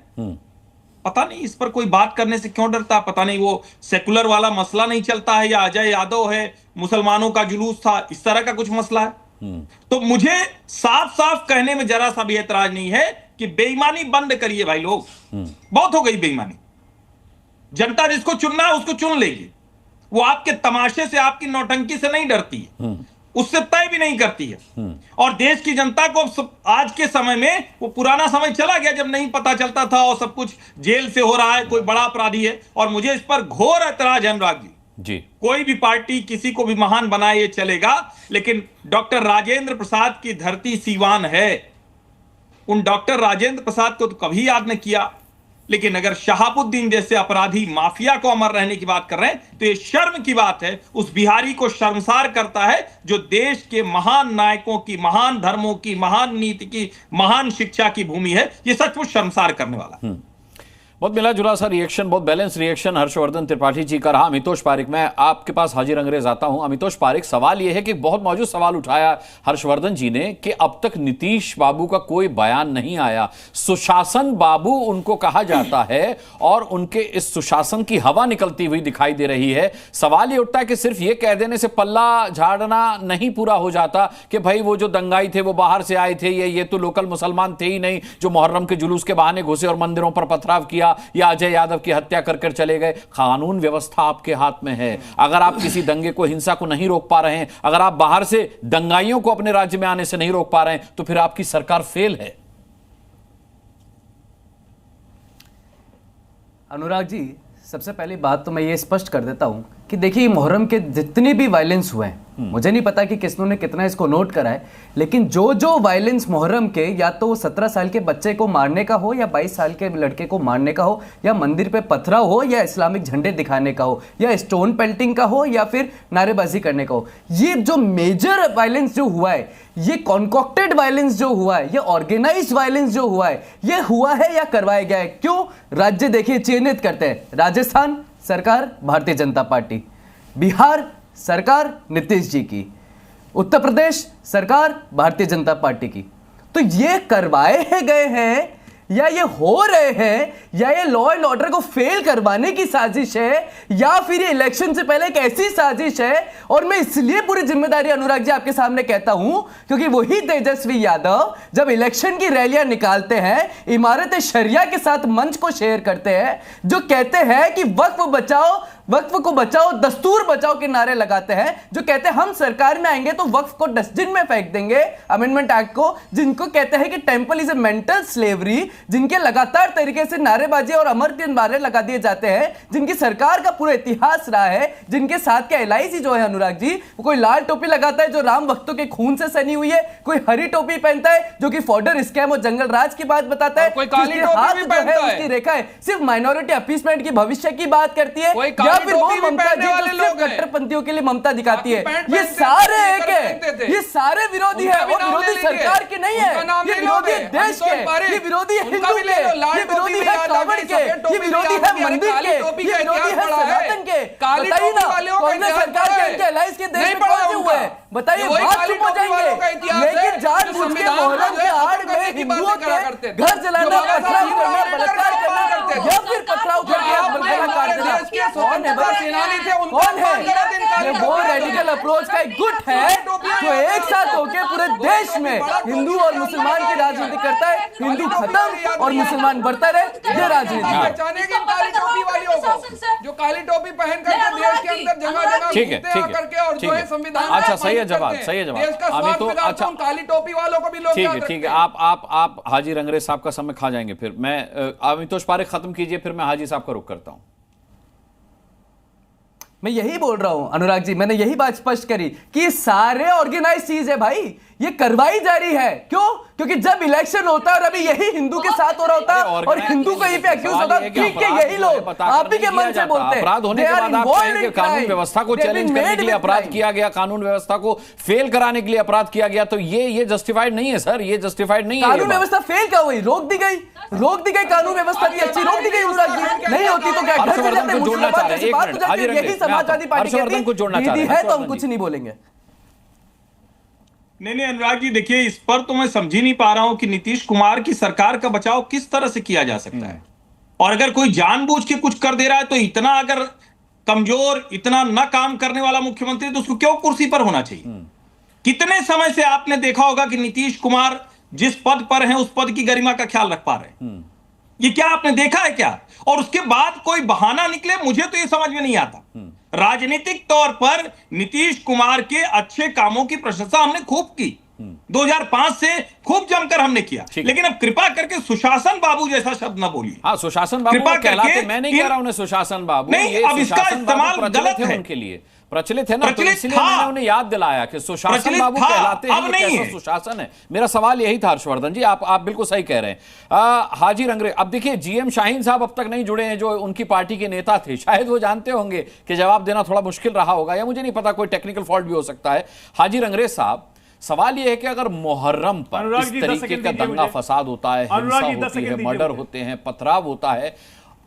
पता नहीं इस पर कोई बात करने से क्यों डरता, पता नहीं वो सेकुलर वाला मसला नहीं चलता है, या अजय यादव है, मुसलमानों का जुलूस था, इस तरह का कुछ मसला है। तो मुझे साफ साफ कहने में जरा सा भी एतराज नहीं है कि बेईमानी बंद करिए भाई लोग, बहुत हो गई बेईमानी। जनता जिसको चुनना है उसको चुन लेगी, वो आपके तमाशे से, आपकी नौटंकी से नहीं डरती है, उससे तय भी नहीं करती है। और देश की जनता को आज के समय में, वो पुराना समय चला गया जब नहीं पता चलता था और सब कुछ जेल से हो रहा है, कोई बड़ा अपराधी है। और मुझे इस पर घोर ऐतराज है अनुराग जी। कोई भी पार्टी किसी को भी महान बनाए ये चलेगा, लेकिन डॉक्टर राजेंद्र प्रसाद की धरती सीवान है। उन डॉक्टर राजेंद्र प्रसाद को तो कभी याद नहीं किया, लेकिन अगर शहाबुद्दीन जैसे अपराधी माफिया को अमर रहने की बात कर रहे हैं तो ये शर्म की बात है। उस बिहारी को शर्मसार करता है जो देश के महान नायकों की, महान धर्मों की, महान नीति की, महान शिक्षा की भूमि है। ये सचमुच शर्मसार करने वाला। बहुत मिला जुला सा रिएक्शन, बहुत बैलेंस रिएक्शन हर्षवर्धन त्रिपाठी जी का रहा। अमितोष पारिक, मैं आपके पास हाजिर अंग्रेज आता हूं। अमितोष पारिक, सवाल यह है कि बहुत मौजूद सवाल उठाया हर्षवर्धन जी ने कि अब तक नीतीश बाबू का कोई बयान नहीं आया, सुशासन बाबू उनको कहा जाता है और उनके इस सुशासन की हवा निकलती हुई दिखाई दे रही है। सवाल ये उठता है कि सिर्फ ये कह देने से पल्ला झाड़ना नहीं पूरा हो जाता कि भाई वो जो दंगाई थे वो बाहर से आए थे, ये तो लोकल मुसलमान थे ही नहीं जो मुहर्रम के जुलूस के बहाने घुसे और मंदिरों पर पथराव किया या अजय यादव की हत्या कर चले गए। कानून व्यवस्था आपके हाथ में है। अगर आप किसी दंगे को, हिंसा को नहीं रोक पा रहे हैं, अगर आप बाहर से दंगाइयों को अपने राज्य में आने से नहीं रोक पा रहे हैं, तो फिर आपकी सरकार फेल है। अनुराग जी, सबसे पहली बात तो मैं ये स्पष्ट कर देता हूं कि देखिए मुहर्रम के जितने भी वायलेंस हुए हैं, मुझे नहीं पता कि किसने कितना इसको नोट करा है, लेकिन जो वायलेंस मुहर्रम के, या तो 17 साल के बच्चे को मारने का हो, या 22 साल के लड़के को मारने का हो, या मंदिर पे पथराव हो, या इस्लामिक झंडे दिखाने का हो, या स्टोन पेल्टिंग का हो, या फिर नारेबाजी करने का हो, ये जो मेजर वायलेंस जो हुआ है, ये कॉन्कॉक्टेड वायलेंस जो हुआ है, ये ऑर्गेनाइज्ड वायलेंस जो हुआ है, ये हुआ है या करवाया गया है? क्यों? राज्य देखिए चिन्हित करते हैं, राजस्थान सरकार भारतीय जनता पार्टी, बिहार सरकार नीतीश जी की, उत्तर प्रदेश सरकार भारतीय जनता पार्टी की। तो ये करवाए गए हैं या ये हो रहे हैं या ये लॉ एंड ऑर्डर को फेल करवाने की साजिश है या फिर ये इलेक्शन से पहले एक ऐसी साजिश है। और मैं इसलिए पूरी जिम्मेदारी अनुराग जी आपके सामने कहता हूं क्योंकि वही तेजस्वी यादव जब इलेक्शन की रैलियां निकालते हैं, इमारत शरिया के साथ मंच को शेयर करते हैं, जो कहते हैं कि वक्फ को बचाओ, दस्तूर बचाओ के नारे लगाते हैं, जो कहते हैं हम सरकार में आएंगे तो वक्फ को डस्टबिन में फेंक देंगे, अमेंडमेंट एक्ट को, जिनको कहते हैं कि temple is a mental slavery, जिनके लगातार तरीके से नारेबाजी और अमर के नारे लगा दिए जाते हैं, जिनकी सरकार का पूरा इतिहास रहा है, जिनके साथ के एलआईसी जो है अनुराग जी, वो कोई लाल टोपी लगाता है जो राम भक्तों के खून से सनी हुई है, कोई हरी टोपी पहनता है जो कि फॉर्डर स्कैम और जंगल राज की बात बताता है, कोई काली टोपी भी पहनता है, उसकी रेखा है सिर्फ माइनॉरिटी अपीसमेंट की भविष्य की बात करती है, या फिर वो ममता जी जो सिर्फ कट्टरपंथियों के लिए ममता दिखाती है। ये सारे एक है, ये सारे विरोधी है और विरोधी सरकार के नहीं है, ये विरोधी देश के, ये विरोधी हिंदू के, ये विरोधी है कांवड़ के, ये विरोधी है मंदिर के, ये विरोधी है सनातन के। बताइए ना कांग्रेस सरकार के इनके एलाइंस के देश में कौन से हुए हैं? बताइए, बात चुप हो जाएंगे। लेकिन जानबूझ के मोहर्रम के आड़ में हिंदुओं के घर जलाना, पथराव करना, बलात्कार करना या फिर पथराव करके बलगना काट देना, कौन है भाई? कौन है? ये वो रेडिकल अप्रोच का एक गुट है जो एक साथ होकर पूरे देश में हिंदू और मुसलमान की राजनीति करता है। हिंदू खत्म और मुसलमान बढ़ता रहे, ये राजनीति है। काली टोपी वालियों को जो काली टोपी पहन करके देश के अंदर जगह ठीक है और जो है संविधान, अच्छा सही है जवाब, सही है जवाब। देश का स्वार्थ बिगाड़ते हैं, काली टोपी वालों को भी लोग ठीक है, ठीक है। आप हाजी रंगरेज साहब का समय खा जाएंगे। फिर मैं अमितोष पारेख खत्म कीजिए, फिर मैं हाजी साहब का रुख करता हूं। मैं यही बोल रहा हूं अनुराग जी, मैंने यही बात स्पष्ट करी कि ये सारे ऑर्गेनाइज चीज है भाई, ये करवाई जा रही है। क्यों? क्योंकि जब इलेक्शन होता है और अभी यही हिंदू के साथ हो रहा होता है और हिंदू कहीं पे एक्यूज होता है, ठीक है, यही लोग आप ही के मन से बोलते हैं। अपराध होने के बाद आप कहेंगे कि कानून व्यवस्था को चैलेंज करने के लिए अपराध किया गया, कानून व्यवस्था को फेल कराने के लिए अपराध किया गया, तो ये जस्टिफाइड नहीं है सर, ये जस्टिफाइड नहीं है। कानून व्यवस्था फेल क्या हुई? रोक दी गई कानून व्यवस्था भी अच्छी रोक दी गई अनुराग जी। नहीं होती तो क्या हर्षवर्धन को जोड़ना चाह रहे हैं, यही समाजवादी पार्टी को जोड़ना चाह रहे है तो हम कुछ नहीं बोलेंगे। नहीं अनुराग जी, देखिए इस पर तो मैं समझ ही नहीं पा रहा हूं कि नीतीश कुमार की सरकार का बचाव किस तरह से किया जा सकता है। और अगर कोई जानबूझ के कुछ कर दे रहा है तो इतना अगर कमजोर, इतना न काम करने वाला मुख्यमंत्री तो उसको क्यों कुर्सी पर होना चाहिए? कितने समय से आपने देखा होगा कि नीतीश कुमार जिस पद पर हैं उस पद की गरिमा का ख्याल रख पा रहे हैं? ये क्या आपने देखा है क्या? और उसके बाद कोई बहाना निकले, मुझे तो ये समझ में नहीं आता। राजनीतिक तौर पर नीतीश कुमार के अच्छे कामों की प्रशंसा हमने खूब की, 2005 से खूब जमकर हमने किया, लेकिन अब कृपा करके सुशासन बाबू जैसा शब्द ना बोलिए। हाँ, सुशासन बाबू कहलाते, मैं नहीं कह रहा हूं सुशासन बाबू, नहीं, अब इसका इस्तेमाल गलत है, उनके लिए प्रचलित है ना, तो इसलिए मैंने उन्हें याद दिलाया कि सुशासन बाबू कहलाते हैं, ये कैसा सुशासन है। मेरा सवाल यही था हर्षवर्धन जी, आप बिल्कुल सही कह रहे हैं। हाजी रंगरेज, अब देखिए जीएम शाहीन साहब अब तक नहीं जुड़े हैं, जो उनकी पार्टी के नेता थे, शायद वो जानते होंगे कि जवाब देना थोड़ा मुश्किल रहा होगा, या मुझे नहीं पता, कोई टेक्निकल फॉल्ट भी हो सकता है। हाजी रंगरेज साहब, सवाल यह है कि अगर मुहर्रम पर इस तरीके का दंगा फसाद होता है, हिंसा होती है, मर्डर होते हैं, पथराव होता है,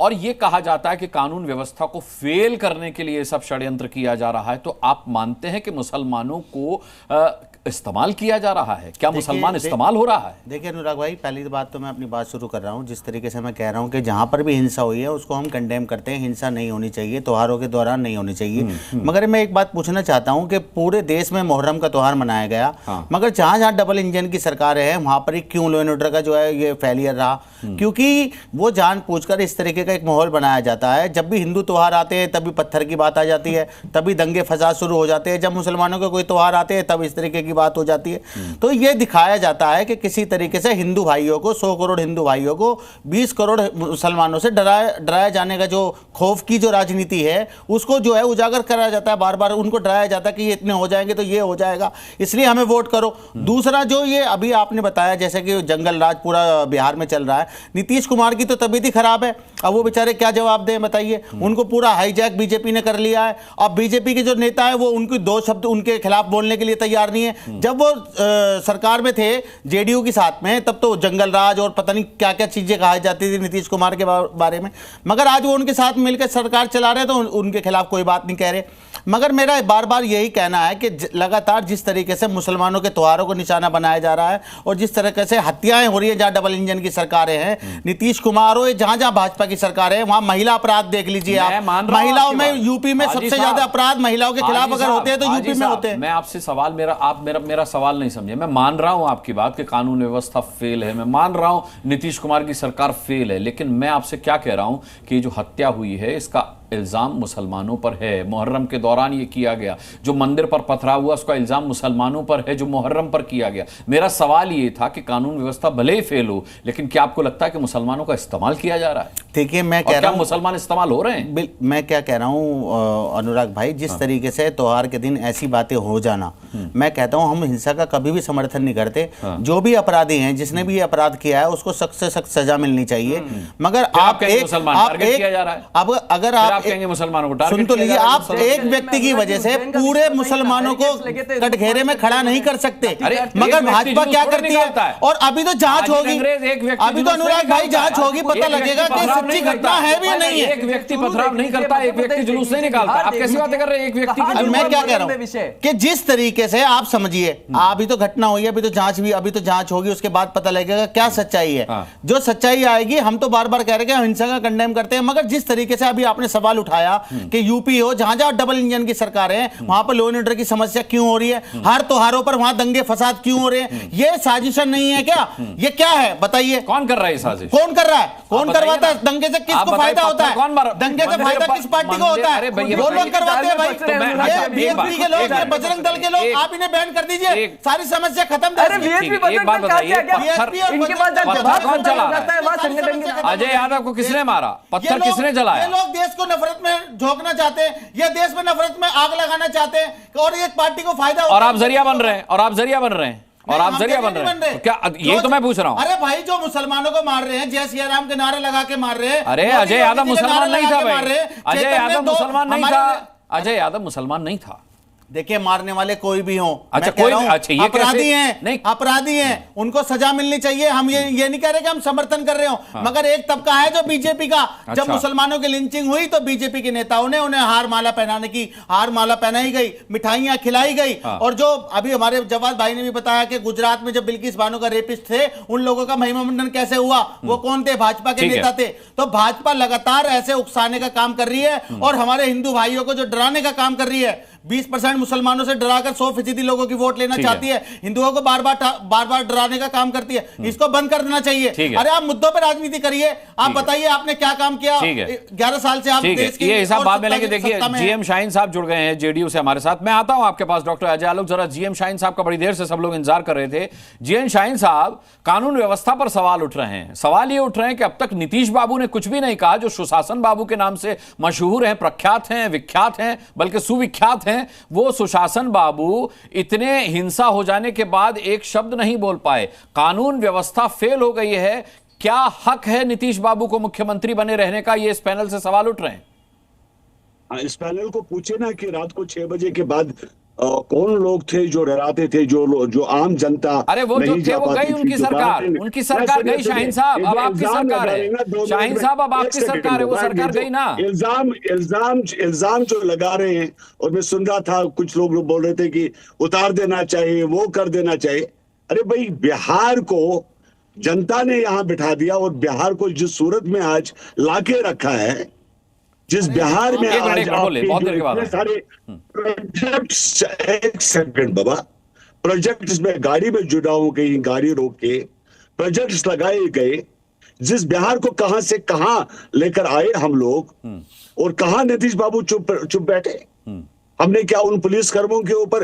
और ये कहा जाता है कि कानून व्यवस्था को फेल करने के लिए सब षड्यंत्र किया जा रहा है, तो आप मानते हैं कि मुसलमानों को इस्तेमाल किया जा रहा है? क्या मुसलमान इस्तेमाल हो रहा है? देखिए अनुराग भाई, पहली बात तो मैं अपनी बात शुरू कर रहा हूँ, जिस तरीके से मैं कह रहा हूँ कि जहाँ पर भी हिंसा हुई है उसको हम कंडेम करते हैं, हिंसा नहीं होनी चाहिए, त्योहारों के दौरान नहीं होनी चाहिए। मगर मैं एक बात पूछना चाहता हूँ कि पूरे देश में मुहर्रम का त्यौहार मनाया गया, मगर जहाँ जहाँ डबल इंजन की सरकार है वहाँ पर ही क्यों लॉ एंड ऑर्डर का जो है ये फेलियर रहा? क्योंकि वो जानबूझकर इस तरीके का एक माहौल बनाया जाता है, जब भी हिंदू त्यौहार आते हैं तभी पत्थर की बात आ जाती है, तभी दंगे फसाद शुरू हो जाते हैं, जब मुसलमानों के कोई त्यौहार आते हैं तब इस तरीके की बात हो जाती है। तो ये दिखाया जाता है कि किसी तरीके से हिंदू भाइयों को, 100 करोड़ हिंदू भाइयों को 20 करोड़ मुसलमानों से डराया जाने का जो खौफ की जो राजनीति है उसको जो है उजागर कराया जाता है, बार बार उनको डराया जाता है कि ये इतने हो जाएंगे तो ये हो जाएगा, इसलिए हमें वोट करो। दूसरा जो ये अभी आपने बताया जैसे कि जंगल राज पूरा बिहार में चल रहा है, नीतीश कुमार की तो तबीयत ही खराब है, अब वो बेचारे क्या जवाब दें बताइए? उनको पूरा हाईजैक बीजेपी ने कर लिया है। अब बीजेपी के जो नेता है वो उनके 2 शब्द उनके खिलाफ बोलने के लिए तैयार नहीं है। जब वो सरकार में थे जेडीयू के साथ में, तब तो जंगल राज और पता नहीं क्या क्या चीजें कही जाती थी नीतीश कुमार के बारे में, मगर आज वो उनके साथ मिलकर सरकार चला रहे तो उनके खिलाफ कोई बात नहीं कह रहे। मगर मेरा बार बार यही कहना है कि लगातार जिस तरीके से मुसलमानों के त्योहारों को निशाना बनाया जा रहा है और जिस तरीके से हत्याएं हो रही है जहां डबल इंजन की सरकारें हैं, नीतीश कुमार हो, जहां जहां भाजपा की सरकार है, वहां महिला अपराध देख लीजिए आप। महिलाओं में यूपी में सबसे ज्यादा अपराध महिलाओं के खिलाफ अगर होते हैं तो यूपी में होते हैं। मैं आपसे सवाल, मेरा सवाल नहीं समझे। मैं मान रहा हूं आपकी बात कि कानून व्यवस्था फेल है, मैं मान रहा हूं नीतीश कुमार की सरकार फेल है, लेकिन मैं आपसे क्या कह रहा हूं कि जो हत्या हुई है इसका इल्जाम मुसलमानों पर है। मुहर्रम के दौरान ये किया गया, जो मंदिर पर पथराव हुआ उसका इल्जाम मुसलमानों पर है, जो मुहर्रम पर किया गया। मेरा सवाल ये था कि कानून व्यवस्था भले ही फेल हो, लेकिन क्या आपको लगता है कि मुसलमानों का इस्तेमाल किया जा रहा है? देखिए, मैं कह रहा हूं मुसलमान इस्तेमाल हो रहे हैं। मैं क्या कह रहा हूं अनुराग भाई, जिस तरीके से त्योहार के दिन ऐसी बातें हो जाना, मैं कहता हूं हम हिंसा का कभी भी समर्थन नहीं करते। जो भी अपराधी हैं, जिसने भी ये अपराध किया है, उसको सख्त से सख्त सजा मिलनी चाहिए। मगर आप अब अगर आप कहेंगे मुसलमानों को सुन तो लीजिए, आप एक व्यक्ति की वजह से पूरे मुसलमानों को कटघरे में खड़ा नहीं कर सकते। मगर भाजपा क्या करती है? और अभी तो जांच होगी, अभी तो अनुराग भाई जांच होगी, पता लगेगा कि सच्ची घटना है भी नहीं है। एक व्यक्ति पथराव नहीं करता, एक व्यक्ति जुलूस नहीं निकालता। आप कैसी बातें कर रहे हैं? एक व्यक्ति की मैं क्या कह रहा हूं कि जिस तरीके से आप समझिए, अभी तो घटना हुई है, अभी तो जांच होगी, उसके बाद पता लगेगा क्या सच्चाई है। जो सच्चाई आएगी, हम तो बार बार कह रहे हैं हिंसा का कंडेम करते हैं, मगर जिस तरीके से अभी आपने सवाल उठाया कि यूपी हो, जहां जहां डबल इंजन की सरकार है, वहां पर लॉ एंड ऑर्डर की समस्या क्यों हो रही है, हर त्योहारों पर वहां दंगे फसाद क्यों हो रहे हैं, ये साजिश नहीं है क्या? ये क्या है बताइए? कौन कर रहा है साजिश? कौन कर रहा है? कौन करवाता है? दंगे से किसको फायदा होता है? दंगे से फायदा किस पार्टी को होता है? वो लोग करवाते हैं भाई, बीएसपी के लोग, बजरंग दल के लोग। आप इन्हें बैन कर दीजिए, सारी समस्या खत्म। अजय यादव को किसने मारा? पत्थर किसने जलाया? ये लोग देश को नफरत में झोंकना चाहते हैं, ये देश में नफरत में आग लगाना चाहते हैं और एक पार्टी को फायदा। और आप जरिया बन रहे हैं, और आप जरिया बन रहे हैं, और आप जरिया बन रहे हैं। क्या यही तो मैं पूछ रहा हूं? अरे भाई, जो मुसलमानों को मार रहे हैं, जय सिया राम के नारे लगा के मार रहे हैं। अरे अजय यादव मुसलमान नहीं था भाई, अजय यादव मुसलमान नहीं था, अजय यादव मुसलमान नहीं था। देखिए, मारने वाले कोई भी हों, अच्छा कोई, अच्छा ये अपराधी हैं, नहीं अपराधी हैं, उनको सजा मिलनी चाहिए। हम ये नहीं कह रहे कि हम समर्थन कर रहे हो, मगर एक तबका है जो बीजेपी का, जब मुसलमानों की लिंचिंग हुई तो बीजेपी के नेताओं ने उन्हें हार माला पहनाई गई, मिठाइयां खिलाई गई। और जो अभी हमारे जवाद भाई ने भी बताया कि गुजरात में जब बिल्किस बानो का रेपिस्ट थे, उन लोगों का महिमा मंडन कैसे हुआ, वो कौन थे? भाजपा के नेता थे। तो भाजपा लगातार ऐसे उकसाने का काम कर रही है और हमारे हिंदू भाइयों को जो डराने का काम कर रही है। 20% मुसलमानों से डराकर 100% लोगों की वोट लेना चाहती है, हिंदुओं को बार बार डराने का काम करती है। इसको बंद कर देना चाहिए। अरे आप मुद्दों पर राजनीति करिए, आप बताइए आपने क्या काम किया 11 साल से आप देश की। ये हिसाब बाद में लेंगे। देखिए, जीएम शाहीन साहब जुड़ गए हैं जेडीयू से हमारे साथ। मैं आता हूं आपके पास डॉक्टर अजय आलोक। जरा जीएम शाहीन साहब का बड़ी देर से सब लोग इंतजार कर रहे थे। जीएम शाहीन साहब, कानून व्यवस्था पर सवाल उठ रहे हैं। सवाल ये उठ रहे हैं कि अब तक नीतीश बाबू ने कुछ भी नहीं कहा, जो सुशासन बाबू के नाम से मशहूर हैं, प्रख्यात हैं, विख्यात हैं, बल्कि सुविख्यात हैं, वो सुशासन बाबू इतने हिंसा हो जाने के बाद एक शब्द नहीं बोल पाए। कानून व्यवस्था फेल हो गई है। क्या हक है नीतीश बाबू को मुख्यमंत्री बने रहने का? ये इस पैनल से सवाल उठ रहे हैं। इस पैनल को पूछे ना कि रात को 6 बजे के बाद कौन लोग थे जो डराते थे, जो आम जनता। अरे वो जो थे वो गई, उनकी सरकार गई। शाहीन साहब, अब आपकी सरकार है। शाहीन साहब, अब आपकी सरकार है, वो सरकार गई ना। इल्जाम जो लगा रहे हैं, और मैं सुन रहा था कुछ लोग बोल रहे थे कि उतार देना चाहिए, वो कर देना चाहिए। अरे भाई, बिहार को जनता ने यहां बिठा दिया और बिहार को जिस सूरत में आज लाके रखा है, जिस बिहार में आज सारे प्रोजेक्ट्स, एक सेकंड बाबा, प्रोजेक्ट्स में गाड़ी में जुड़ा हूं, कहीं गाड़ी रोक के प्रोजेक्ट्स लगाए गए, जिस बिहार को कहां से कहां लेकर आए हम लोग, और कहां नीतीश बाबू चुप बैठे। हमने क्या उन पुलिस कर्मियों के ऊपर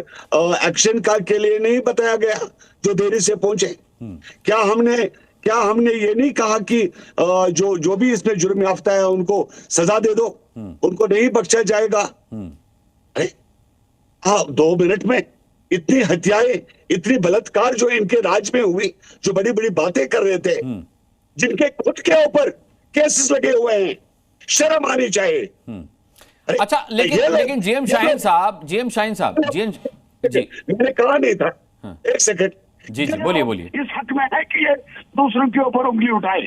एक्शन के लिए नहीं बताया गया जो देरी से पहुंचे? क्या हमने ये नहीं कहा कि जो भी इसमें जुर्म याफ्ता है उनको सजा दे दो, उनको नहीं बख्शा जाएगा? अरे हाँ, 2 मिनट में इतनी हत्याएं, इतनी बलात्कार जो इनके राज में हुई, जो बड़ी बड़ी बातें कर रहे थे, जिनके खुद के ऊपर केसेस लगे हुए हैं, शर्म आनी चाहिए। अच्छा, लेकिन जीएम शाहीन साहब, मैंने कहा नहीं था। एक सेकंड जी, बोलिए। इस हक में है कि ये दूसरों के ऊपर उंगली उठाए।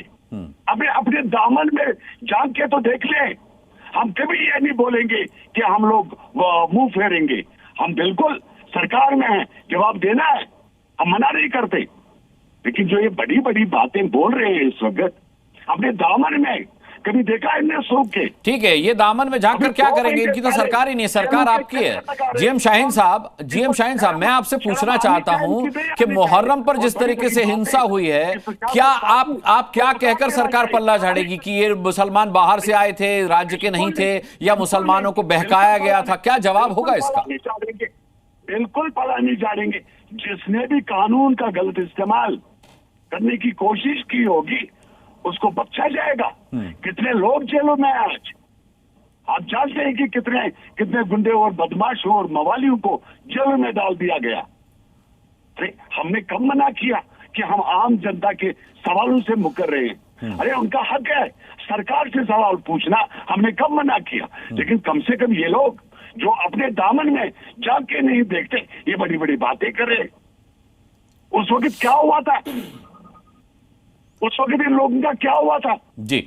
अपने दामन में झांक के तो देख ले। हम कभी ये नहीं बोलेंगे कि हम लोग मुंह फेरेंगे। हम बिल्कुल सरकार में हैं, जवाब देना है, हम मना नहीं करते। लेकिन जो ये बड़ी बड़ी बातें बोल रहे हैं इस वक्त, अपने दामन में कभी देखा है इन्हें सूख के? ठीक है, ये दामन में झांककर क्या करेंगे? इनकी तो सरकार ही नहीं है, सरकार आपकी है। जीएम शाहीन साहब, मैं आपसे पूछना चाहता हूं कि मुहर्रम पर जिस तरीके से हिंसा हुई है, क्या आप क्या कहकर सरकार पल्ला झाड़ेगी कि ये मुसलमान बाहर से आए थे, राज्य के नहीं थे, या मुसलमानों को बहकाया गया था? क्या जवाब होगा इसका? बिल्कुल पल्ला नहीं झाड़ेंगे। जिसने भी कानून का गलत इस्तेमाल करने की कोशिश की होगी उसको बख्शा जाएगा। कितने लोग जेलों में आज, आप जानते हैं कि कितने गुंडे और बदमाशों और मवालियों को जेलों में डाल दिया गया। अरे हमने कब मना किया कि हम आम जनता के सवालों से मुकर रहे हैं? अरे उनका हक है सरकार से सवाल पूछना, हमने कब मना किया? लेकिन कम से कम ये लोग जो अपने दामन में जाके नहीं देखते, ये बड़ी बड़ी बातें कर रहे। उस वक्त क्या हुआ था? उस वक्त इन लोगों का क्या हुआ था? जी,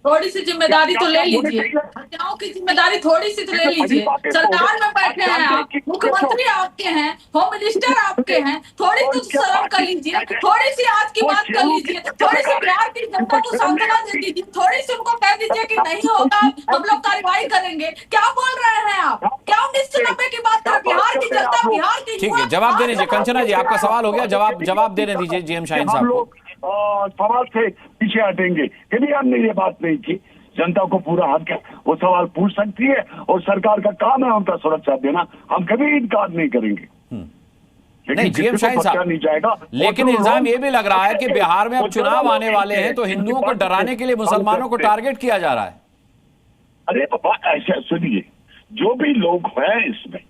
थोड़ी सी जिम्मेदारी तो ले लीजिए, हत्याओं की जिम्मेदारी थोड़ी सी तो ले लीजिए। सरकार में बैठे हैं आप, मुख्यमंत्री आपके हैं, होम मिनिस्टर आपके हैं, थोड़ी तो शर्म कर लीजिए, थोड़ी सी आज की बात कर लीजिए, थोड़ी सी बिहार की जनता को सांत्वना दे दीजिए, थोड़ी सी उनको कह दीजिए कि नहीं होगा हम लोग कार्रवाई करेंगे। क्या बोल रहे हैं आप? क्या 1990 की बात कर? बिहार की जनता, बिहार की, ठीक है, जवाब देने दीजिए। कंचना जी, आपका सवाल हो गया, जवाब देने दीजिए जीएम शाहीन साहब को। सवाल से पीछे हटेंगे, कभी हमने ये बात नहीं की। जनता को पूरा हक है, वो सवाल पूछ सकती है और सरकार का काम है उनका सुरक्षा देना। हम कभी इनकार नहीं करेंगे। नहीं जीएम शाहीन साहब, नहीं जाएगा। लेकिन इल्जाम ये भी लग रहा है कि बिहार में अब चुनाव आने वाले हैं तो हिंदुओं को डराने के लिए मुसलमानों को टारगेट किया जा रहा है। अरे पापा ऐसा सुनिए, जो भी लोग हैं इसमें,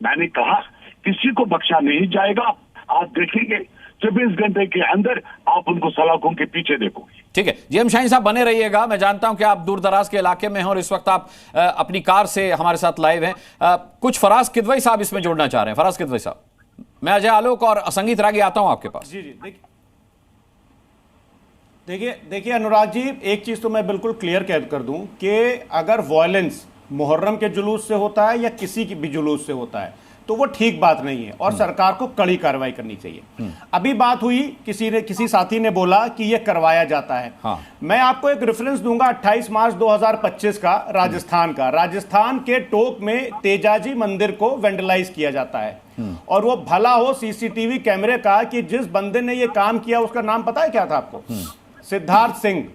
मैंने कहा किसी को बख्शा नहीं जाएगा। आप देखेंगे 24 घंटे के अंदर आप उनको सलाखों के पीछे देखोगे। ठीक है, जीएम शाहीन साहब बने रहिएगा। मैं जानता हूं कि आप दूर दराज के इलाके में हैं और इस वक्त आप अपनी कार से हमारे साथ लाइव हैं। कुछ फराज किदवई साहब इसमें जोड़ना चाह रहे हैं। फराज किदवई साहब, मैं अजय आलोक और संगीत रागी आता हूं आपके पास। जी देखिए अनुराग जी, एक चीज तो मैं बिल्कुल क्लियर कर दूं कि अगर वायलेंस मुहर्रम के जुलूस से होता है या किसी की भी जुलूस से होता है तो वो ठीक बात नहीं है और सरकार को कड़ी कार्रवाई करनी चाहिए। अभी बात हुई, किसी साथी ने बोला कि ये करवाया जाता है। हाँ। मैं आपको एक रेफरेंस दूंगा 28 मार्च 2025 का, राजस्थान के टोंक में तेजाजी मंदिर को वेंडलाइज किया जाता है। और वो भला हो सीसीटीवी कैमरे का कि जिस बंदे ने ये काम किया उसका नाम पता है क्या था आपको? सिद्धार्थ सिंह।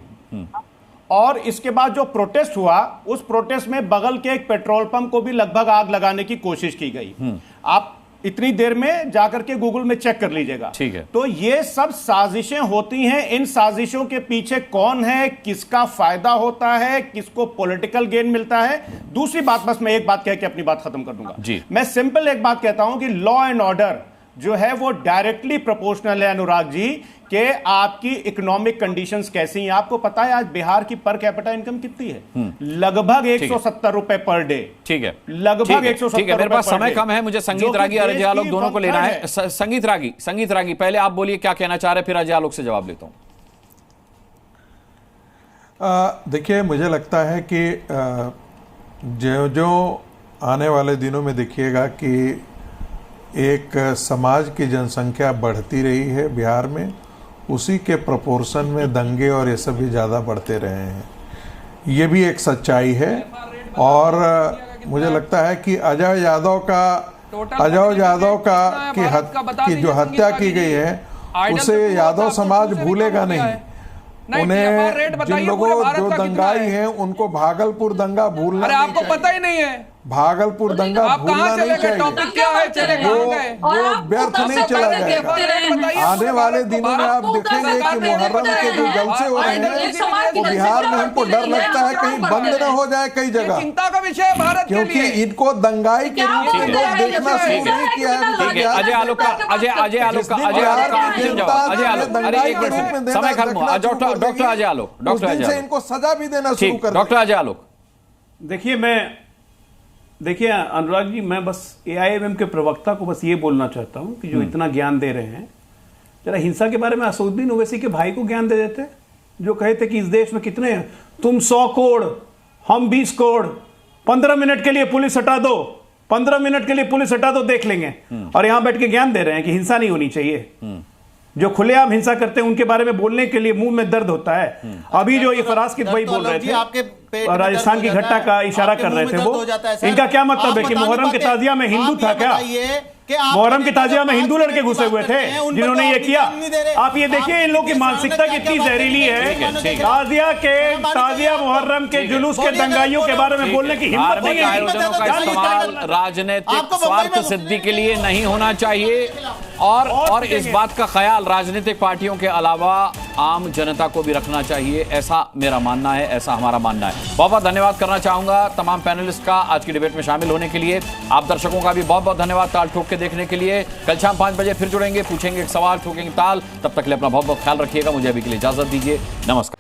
और इसके बाद जो प्रोटेस्ट हुआ, उस प्रोटेस्ट में बगल के एक पेट्रोल पंप को भी लगभग आग लगाने की कोशिश की गई। आप इतनी देर में जाकर के गूगल में चेक कर लीजिएगा। ठीक है। तो ये सब साजिशें होती हैं। इन साजिशों के पीछे कौन है, किसका फायदा होता है, किसको पॉलिटिकल गेन मिलता है? दूसरी बात, बस मैं एक बात कह के अपनी बात खत्म कर दूंगा। मैं सिंपल एक बात कहता हूं कि लॉ एंड ऑर्डर जो है वो डायरेक्टली प्रोपोर्शनल है अनुराग जी कि आपकी इकोनॉमिक कंडीशंस कैसी हैं। आपको पता है आज बिहार की पर कैपिटा इनकम कितनी है? लगभग 170 रुपए पर डे। ठीक है, लगभग 170। ठीक है, मेरे पास समय कम है, मुझे संगीत रागी और अजय आलोक दोनों को लेना है। संगीत रागी पहले आप बोलिए क्या कहना चाह रहे, फिर अजय आलोक से जवाब लेता हूं। देखिए, मुझे लगता है कि जो आने वाले दिनों में देखिएगा कि एक समाज की जनसंख्या बढ़ती रही है बिहार में, उसी के प्रोपोर्शन में दंगे और ये सब भी ज़्यादा बढ़ते रहे हैं। ये भी एक सच्चाई है। और मुझे लगता है कि अजय यादव का की जो हत्या की गई है उसे यादव समाज भूलेगा नहीं। उन्हें जिन लोगों जो दंगाई हैं उनको भागलपुर दंगा भूलना, अरे आपको पता ही नहीं है भागलपुर दंगा भूलना नहीं चाहिए। वो व्यर्थ नहीं चला जाएगा। आने वाले दिनों में आप देखेंगे कि मुहर्रम के जो जलसे हो रहे हैं वो बिहार में हमको डर लगता है कहीं बंद न हो जाए कई जगह, चिंता का विषय है भारत के लिए। क्योंकि इनको दंगाई के रूप में लोग देखना शुरू नहीं किया है। अजय आलोक का समय खत्म हुआ। डॉक्टर अजय आलोक, इनको सजा भी देना शुरू कर। डॉक्टर अजय आलोक, देखिए अनुराग जी, मैं बस AIMM के प्रवक्ता को बस ये बोलना चाहता हूं कि जो इतना ज्ञान दे रहे हैं, जरा हिंसा के बारे में असदुद्दीन ओवैसी के भाई को ज्ञान दे देते, जो कहे थे कि इस देश में कितने हैं, तुम 100 करोड़, हम 20 करोड़, 15 मिनट के लिए पुलिस हटा दो, 15 मिनट के लिए पुलिस हटा दो, देख लेंगे। और यहां बैठ के ज्ञान दे रहे हैं कि हिंसा नहीं होनी चाहिए। जो खुलेआम हिंसा करते हैं उनके बारे में बोलने के लिए मुंह में दर्द होता है। अभी जो ये फराज की भाई बोल रहे थे, राजस्थान की घटना का इशारा कर रहे थे, वो इनका क्या मतलब है कि मुहर्रम के ताजिया में हिंदू था क्या? मुहर्रम के ताजिया में हिंदू लड़के घुसे हुए थे जिन्होंने ये किया? आप ये देखिए इन लोगों की मानसिकता कितनी जहरीली है। ताजिया मुहर्रम के जुलूस के दंगाइयों के बारे में बोलने की हिम्मत नहीं है। आयोजनों का इस्तेमाल राजनीतिक स्वार्थ सिद्धि के लिए नहीं होना चाहिए और इस बात का ख्याल राजनीतिक पार्टियों के अलावा आम जनता को भी रखना चाहिए, ऐसा मेरा मानना है, ऐसा हमारा मानना है। बहुत बहुत धन्यवाद करना चाहूंगा तमाम पैनलिस्ट का आज की डिबेट में शामिल होने के लिए। आप दर्शकों का भी बहुत बहुत धन्यवाद ताल ठोक के देखने के लिए। कल शाम 5 बजे फिर जुड़ेंगे, पूछेंगे एक सवाल, ठोकेंगे ताल। तब तक के लिए अपना बहुत बहुत ख्याल रखिएगा। मुझे अभी के लिए इजाजत दीजिए। नमस्कार।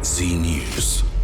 जी न्यूज़।